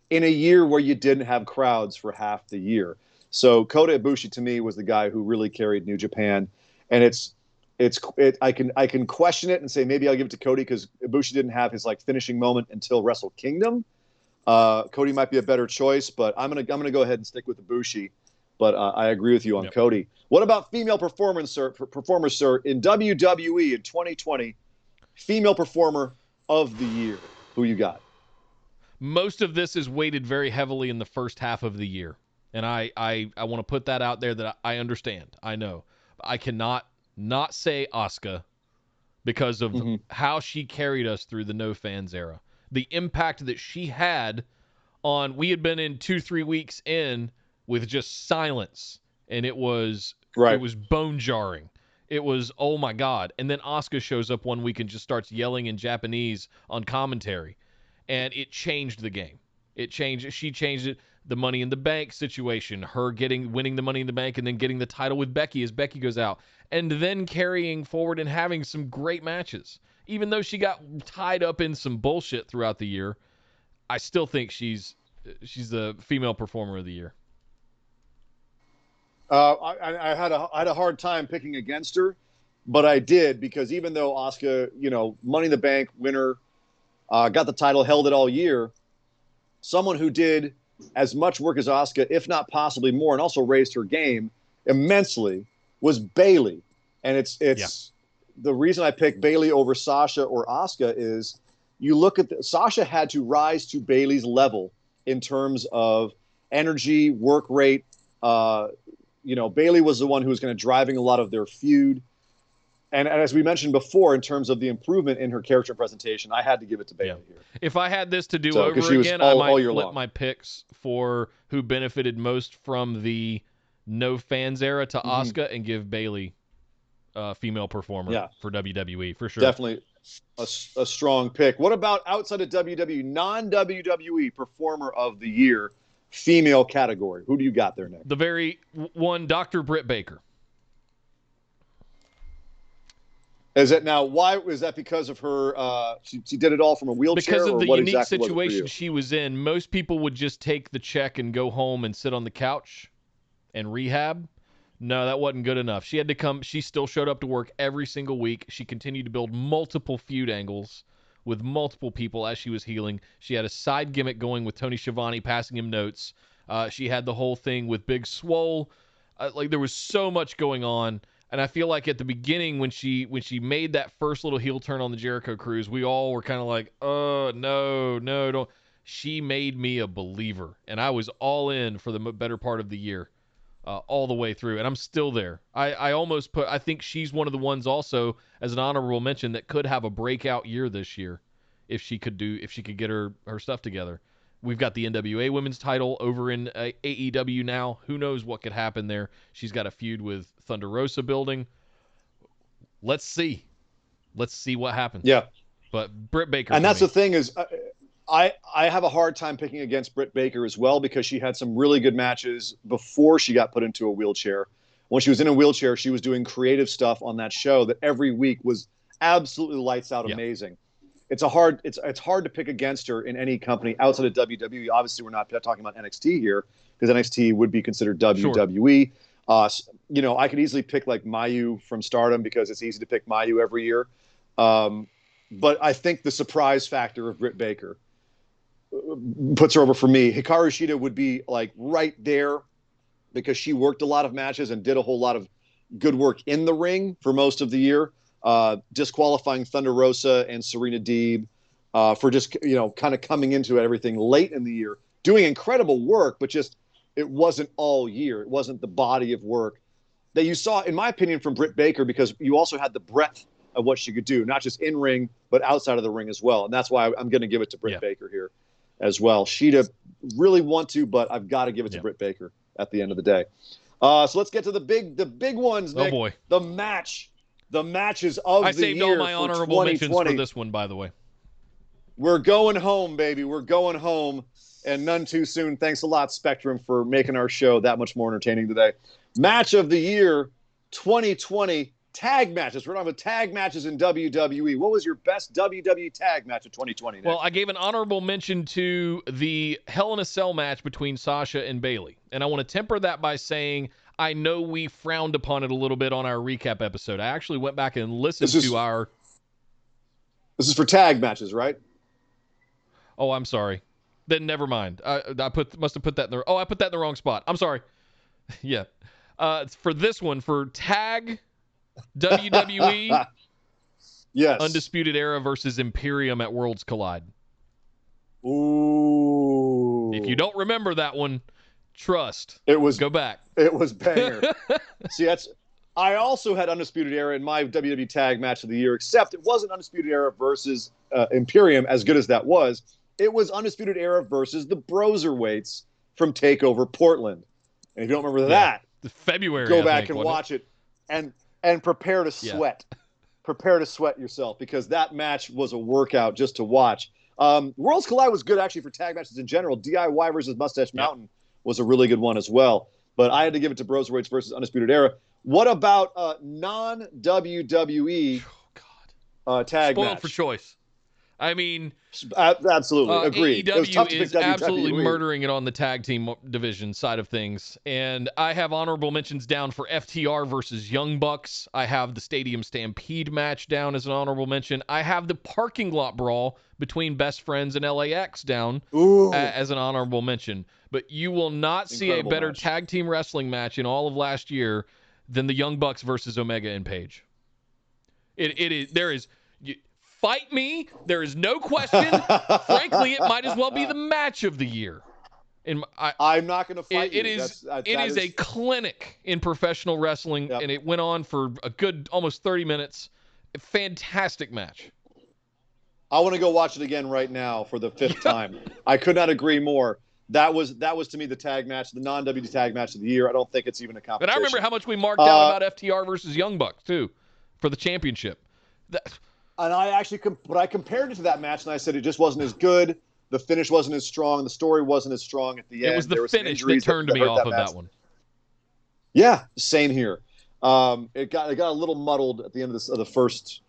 in a year where you didn't have crowds for half the year. So Kota Ibushi to me was the guy who really carried New Japan, and I can question it and say maybe I'll give it to Cody because Ibushi didn't have his finishing moment until Wrestle Kingdom. Cody might be a better choice, but I'm gonna go ahead and stick with Ibushi. But I agree with you on Cody. What about female performers, sir? In WWE in 2020, female performer of the year. Who you got? Most of this is weighted very heavily in the first half of the year. And I want to put that out there that I understand. I know. I cannot not say Asuka because of how she carried us through the no fans era. The impact that she had on, we had been in 2-3 weeks in with just silence. And it was bone jarring. It was, oh my God. And then Asuka shows up one week and just starts yelling in Japanese on commentary. And it changed the game. She changed it. The Money in the Bank situation, her winning the Money in the Bank and then getting the title with Becky as Becky goes out, and then carrying forward and having some great matches. Even though she got tied up in some bullshit throughout the year, I still think she's the female performer of the year. I had a hard time picking against her, but I did because even though Asuka, Money in the Bank winner, got the title, held it all year, someone who did as much work as Asuka, if not possibly more, and also raised her game immensely, was Bayley. And it's the reason I picked Bayley over Sasha or Asuka is you look at Sasha had to rise to Bayley's level in terms of energy, work rate. Bayley was the one who was kind of driving a lot of their feud. And as we mentioned before, in terms of the improvement in her character presentation, I had to give it to Bayley here. If I had this to do over again, I might flip my picks for who benefited most from the no fans era to Asuka and give Bayley female performer for WWE, for sure. Definitely a strong pick. What about outside of WWE, non-WWE performer of the year, female category? Who do you got there, Nick? The very one, Dr. Britt Baker. Is it now? Why is that? Because of her? She did it all from a wheelchair. Because of the what unique exactly situation she was in. Most people would just take the check and go home and sit on the couch and rehab. No, that wasn't good enough. She had to come. She still showed up to work every single week. She continued to build multiple feud angles with multiple people as she was healing. She had a side gimmick going with Tony Schiavone passing him notes. She had the whole thing with Big Swole. There was so much going on. And I feel like at the beginning when she made that first little heel turn on the Jericho Cruise, we all were kind of like, oh, no, don't. She made me a believer. And I was all in for the better part of the year, all the way through. And I'm still there. I think she's one of the ones also, as an honorable mention, that could have a breakout year this year if she could get her stuff together. We've got the NWA Women's title over in AEW now. Who knows what could happen there? She's got a feud with Thunder Rosa building. Let's see. Let's see what happens. Yeah. But Britt Baker. And that's the thing is, I have a hard time picking against Britt Baker as well because she had some really good matches before she got put into a wheelchair. When she was in a wheelchair, she was doing creative stuff on that show that every week was absolutely lights out amazing. It's hard to pick against her in any company outside of WWE. Obviously, we're not talking about NXT here because NXT would be considered WWE. Sure. I could easily pick like Mayu from Stardom because it's easy to pick Mayu every year. But I think the surprise factor of Britt Baker puts her over for me. Hikaru Shida would be like right there because she worked a lot of matches and did a whole lot of good work in the ring for most of the year, disqualifying Thunder Rosa and Serena Deeb for just, kind of coming into everything late in the year, doing incredible work, but just it wasn't all year. It wasn't the body of work that you saw, in my opinion, from Britt Baker, because you also had the breadth of what she could do, not just in ring, but outside of the ring as well. And that's why I'm going to give it to Britt Baker here as well. She'd really want to, but I've got to give it to Britt Baker at the end of the day. So let's get to the big ones, Nick. Oh boy. The matches of the year. I saved all my honorable mentions for this one, by the way. We're going home, baby. We're going home, and none too soon. Thanks a lot, Spectrum, for making our show that much more entertaining today. Match of the year 2020, tag matches. We're talking about tag matches in WWE. What was your best WWE tag match of 2020, Nick? Well, I gave an honorable mention to the Hell in a Cell match between Sasha and Bayley. And I want to temper that by saying I know we frowned upon it a little bit on our recap episode. I actually went back and listened to our... This is for tag matches, right? Oh, I'm sorry. Then never mind. I must have put that in the... Oh, I put that in the wrong spot. I'm sorry. Yeah. For this one, for tag WWE, yes, Undisputed Era versus Imperium at Worlds Collide. Ooh. If you don't remember that one, trust. Go back. It was banger. See, I also had Undisputed Era in my WWE tag match of the year, except it wasn't Undisputed Era versus Imperium, as good as that was. It was Undisputed Era versus the Broserweights from TakeOver Portland. And if you don't remember that, February, go back and watch it and prepare to sweat. Prepare to sweat yourself, because that match was a workout just to watch. Worlds Collide was good, actually, for tag matches in general. DIY versus Mustache Mountain was a really good one as well. But I had to give it to Broserweights versus Undisputed Era. What about non-WWE tag match? Spoiled for choice. I mean, absolutely agreed. AEW is absolutely murdering it on the tag team division side of things. And I have honorable mentions down for FTR versus Young Bucks. I have the Stadium Stampede match down as an honorable mention. I have the parking lot brawl between Best Friends and LAX down as an honorable mention. But you will not see a better tag team wrestling match in all of last year than the Young Bucks versus Omega and Page. Fight me. There is no question. Frankly, it might as well be the match of the year. I'm not going to fight you. It is a clinic in professional wrestling, and it went on for a good almost 30 minutes. A fantastic match. I want to go watch it again right now for the 5th time. I could not agree more. That was to me the tag match, the non-WWE tag match of the year. I don't think it's even a competition. But I remember how much we marked out about FTR versus Young Bucks too for the championship. And I actually, but I compared it to that match, and I said it just wasn't as good. The finish wasn't as strong. The story wasn't as strong at the end. It was the finish that turned me off of that one. Yeah, same here. It got a little muddled at the end of the first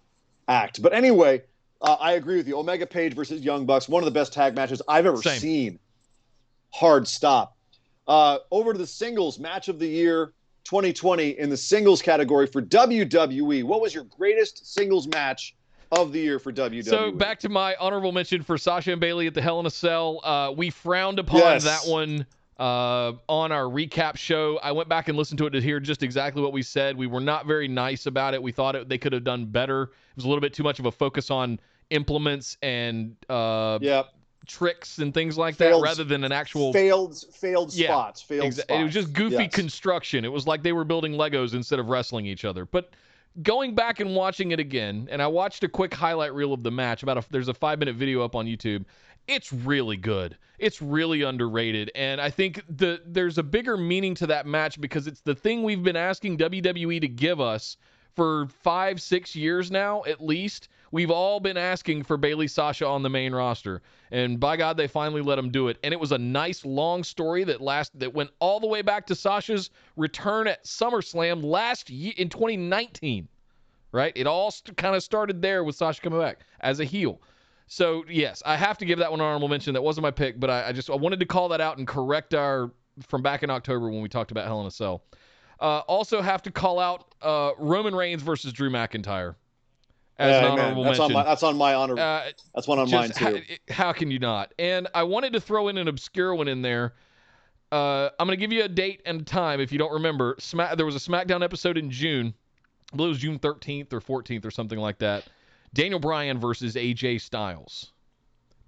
act. But anyway, I agree with you. Omega Page versus Young Bucks, one of the best tag matches I've ever seen. Hard stop. Over to the singles match of the year 2020 in the singles category for WWE. What was your greatest singles match of the year for WWE? So back to my honorable mention for Sasha and Bayley at the Hell in a Cell. We frowned upon that one on our recap show. I went back and listened to it to hear just exactly what we said. We were not very nice about it. We thought they could have done better. It was a little bit too much of a focus on implements and tricks and things like that, rather than an actual failed spots. Spots. It was just goofy construction. It was like they were building Legos instead of wrestling each other. But going back and watching it again, and I watched a quick highlight reel of the match. There's a 5-minute video up on YouTube. It's really good. It's really underrated, and I think there's a bigger meaning to that match because it's the thing we've been asking WWE to give us for 5-6 years now, at least. We've all been asking for Bayley Sasha on the main roster, and by God, they finally let them do it. And it was a nice long story that went all the way back to Sasha's return at SummerSlam last year in 2019. Right? It all kind of started there with Sasha coming back as a heel. So yes, I have to give that one an honorable mention. That wasn't my pick, but I wanted to call that out and correct from back in October when we talked about Hell in a Cell. Also have to call out Roman Reigns versus Drew McIntyre as an honorable mention. That's on my honor. That's one on mine too. How can you not? And I wanted to throw in an obscure one in there. I'm going to give you a date and time if you don't remember. There was a SmackDown episode in June. I believe it was June 13th or 14th or something like that. Daniel Bryan versus AJ Styles.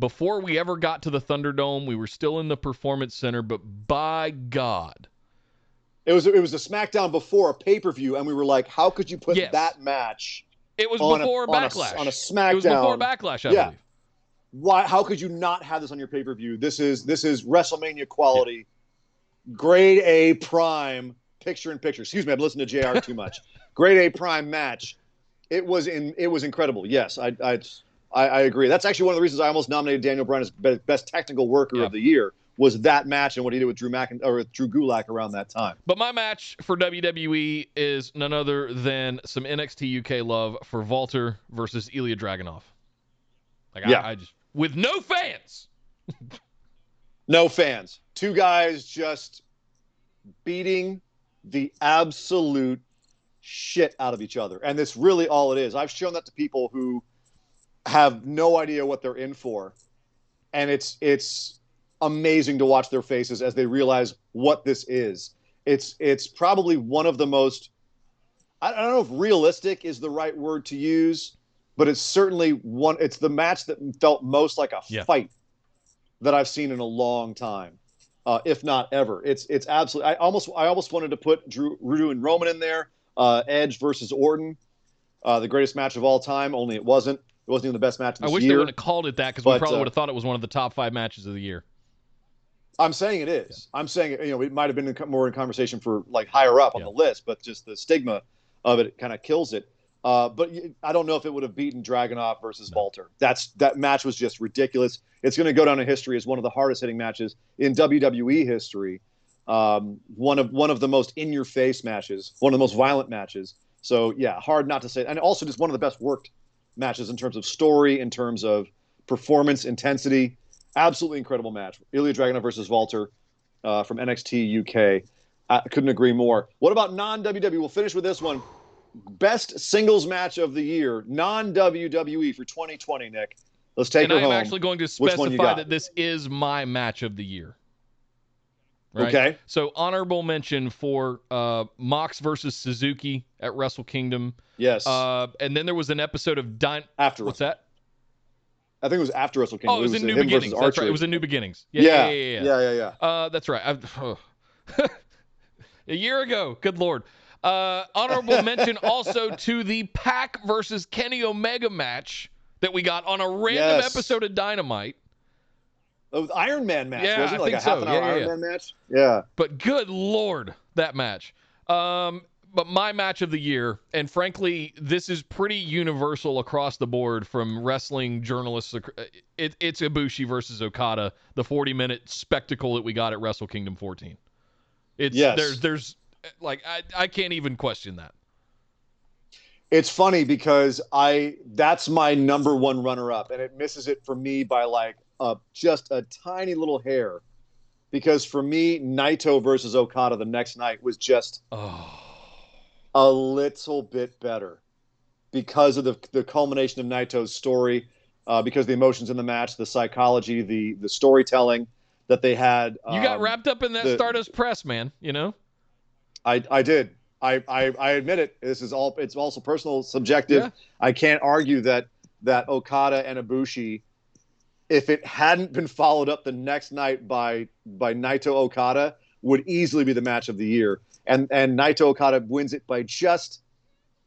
Before we ever got to the Thunderdome, we were still in the Performance Center, but by God. It was a SmackDown before a pay-per-view, and we were like, how could you put that match It was on before Backlash. On a SmackDown. It was before Backlash, I believe. Why? How could you not have this on your pay-per-view? This is WrestleMania quality, grade A prime, picture-in-picture. Excuse me, I've listened to JR too much. Grade A prime match. It was incredible. Yes, I agree. That's actually one of the reasons I almost nominated Daniel Bryan as best technical worker of the year, was that match and what he did with Drew Gulak around that time. But my match for WWE is none other than some NXT UK love for Walter versus Ilya Dragunov. I just, with no fans. No fans. Two guys just beating the absolute shit out of each other. And that's really all it is. I've shown that to people who have no idea what they're in for. And it's amazing to watch their faces as they realize what this is. It's probably one of the most, I don't know if realistic is the right word to use, but it's certainly it's the match that felt most like a fight that I've seen in a long time, if not ever. It's absolutely, I almost wanted to put Drew and Roman in there, Edge versus Orton, the greatest match of all time, only it wasn't. It wasn't even the best match of this year. I wish they would have called it that, because we probably would have thought it was one of the top 5 matches of the year. I'm saying it is. I'm saying it might have been more in conversation for like higher up on the list, but just the stigma of it kind of kills it. But I don't know if it would have beaten Dragunov versus Walter. That match was just ridiculous. It's going to go down in history as one of the hardest hitting matches in WWE history. One of the most in your face matches, one of the most violent matches. So yeah, hard not to say. And also just one of the best worked matches in terms of story, in terms of performance, intensity. Absolutely incredible match. Ilya Dragunov versus Walter from NXT UK. I couldn't agree more. What about non-WWE? We'll finish with this one. Best singles match of the year, non-WWE for 2020, Nick. Let's take her home. And I'm actually going to specify that this is my match of the year. Right? Okay. So honorable mention for Mox versus Suzuki at Wrestle Kingdom. Yes. And then there was an episode of After. What's that? I think it was after Wrestle Kingdom. Oh, it was in New Beginnings. That's right. It was in New Beginnings. Yeah. That's right. A year ago. Good Lord. Honorable mention also to the Pac versus Kenny Omega match that we got on a random episode of Dynamite. Oh, the Iron Man match, yeah, wasn't it? Like a half an hour Iron Man match? Yeah. But good Lord, that match. But my match of the year, and frankly, this is pretty universal across the board from wrestling journalists. It's Ibushi versus Okada, the 40-minute spectacle that we got at Wrestle Kingdom 14. There's like, I can't even question that. It's funny because that's my number one runner-up, and it misses it for me by like just a tiny little hair. Because for me, Naito versus Okada the next night was just a little bit better because of the culmination of Naito's story, because of the emotions in the match, the psychology, the storytelling that they had. You got wrapped up in that Stardust press, man. You know, I did. I admit it. It's also personal, subjective. Yeah. I can't argue that Okada and Ibushi, if it hadn't been followed up the next night by Naito Okada, would easily be the match of the year. And Naito Okada wins it by just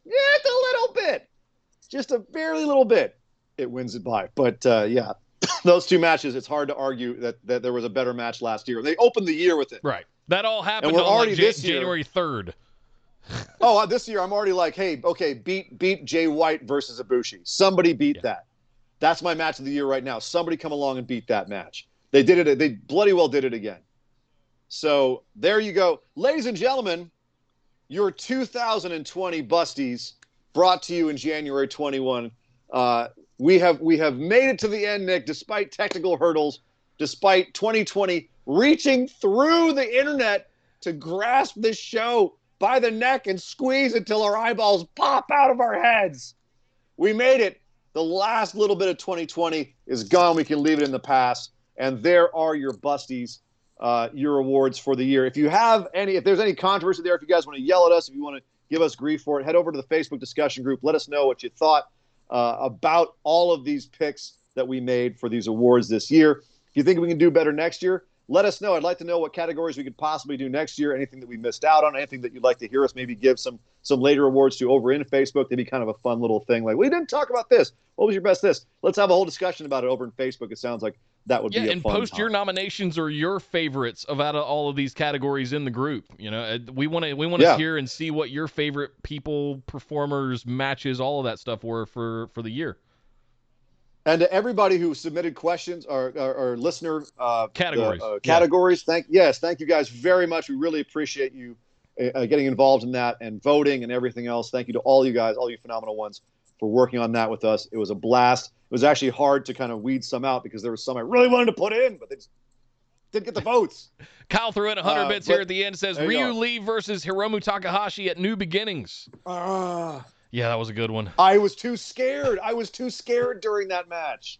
a little bit. Just a very little bit. It wins it by. But yeah, those two matches, it's hard to argue that there was a better match last year. They opened the year with it. Right. That all happened on January 3rd. Oh, this year I'm already like, hey, okay, beat Jay White versus Ibushi. Somebody beat that. That's my match of the year right now. Somebody come along and beat that match. They did it. They bloody well did it again. So there you go. Ladies and gentlemen, your 2020 Busties brought to you in January 21. We have made it to the end, Nick, despite technical hurdles, despite 2020 reaching through the internet to grasp this show by the neck and squeeze it till our eyeballs pop out of our heads. We made it. The last little bit of 2020 is gone. We can leave it in the past. And there are your Busties. your awards for the year. If there's any controversy there, if you guys want to yell at us, if you want to give us grief for it, head over to the Facebook discussion group. Let us know what you thought about all of these picks that we made for these awards this year. If you think we can do better next year, let us know. I'd like to know what categories we could possibly do next year, anything that we missed out on, anything that you'd like to hear us maybe give some later awards to over in Facebook. That'd be kind of a fun little thing. Like, we didn't talk about this. What was your best this? Let's have a whole discussion about it over in Facebook. It sounds like that would be a fun and post time. your nominations or your favorites out of all of these categories in the group. You know, we want to hear and see what your favorite people, performers, matches, all of that stuff were for the year. And to everybody who submitted questions or listener categories, thank you guys very much. We really appreciate you getting involved in that and voting and everything else. Thank you to all you guys, all you phenomenal ones, for working on that with us. It was a blast. It was actually hard to kind of weed some out because there was some I really wanted to put in, but they just didn't get the votes. Kyle threw in 100 bits here at the end. Says Ryu Lee versus Hiromu Takahashi at New Beginnings. Yeah, that was a good one. I was too scared. During that match.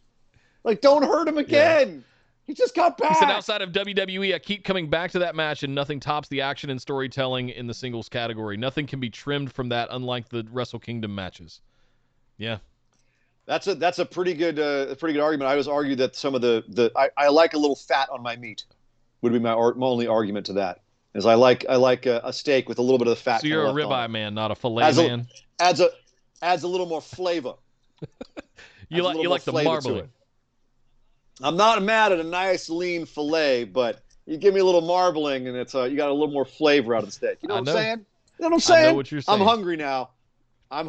Like, don't hurt him again. Yeah. He just got back. He said, outside of WWE, I keep coming back to that match, and nothing tops the action and storytelling in the singles category. Nothing can be trimmed from that, unlike the Wrestle Kingdom matches. Yeah. That's a pretty good argument. I always argue that some of I like a little fat on my meat. Would be my only argument to that. Is I like a steak with a little bit of the fat. So you're a ribeye man, not a fillet man. Adds a little more flavor. you like the marbling. I'm not mad at a nice lean fillet, but you give me a little marbling and it's you got a little more flavor out of the steak. You know what I'm saying? You know what I'm saying? I know what you're saying. I'm hungry now. I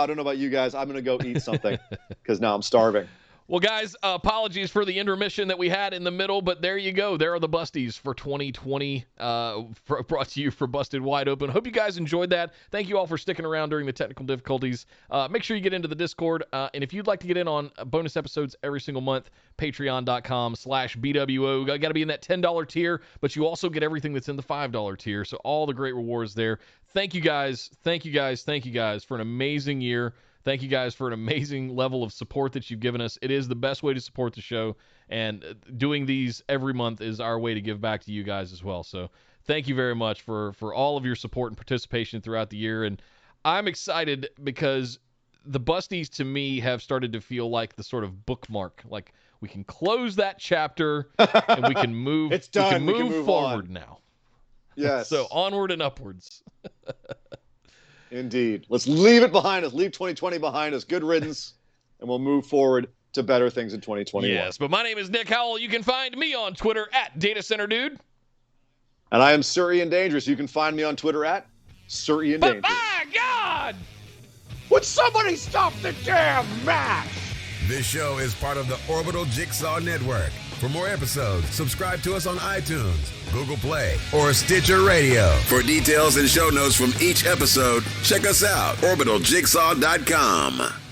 don't know about you guys. I'm gonna go eat something because now I'm starving. Well, guys, apologies for the intermission that we had in the middle, but there you go. There are the Busties for 2020, brought to you for Busted Wide Open. Hope you guys enjoyed that. Thank you all for sticking around during the technical difficulties. Make sure you get into the Discord, and if you'd like to get in on bonus episodes every single month, patreon.com/BWO. Got to be in that $10 tier, but you also get everything that's in the $5 tier, so all the great rewards there. Thank you guys for an amazing year. Thank you guys for an amazing level of support that you've given us. It is the best way to support the show, and doing these every month is our way to give back to you guys as well. So thank you very much for all of your support and participation throughout the year. And I'm excited because the Busties to me have started to feel like the sort of bookmark. Like, we can close that chapter and we can move. It's done. We can move forward now. Yes. So onward and upwards. Indeed. Let's leave it behind us. Leave 2020 behind us. Good riddance. And we'll move forward to better things in 2021. Yes, but my name is Nick Howell. You can find me on Twitter at DataCenterDude. And I am Surrey and Dangerous. You can find me on Twitter at Surrey and Dangerous. But my God! Would somebody stop the damn match? This show is part of the Orbital Jigsaw Network. For more episodes, subscribe to us on iTunes, Google Play, or Stitcher Radio. For details and show notes from each episode, check us out, orbitaljigsaw.com.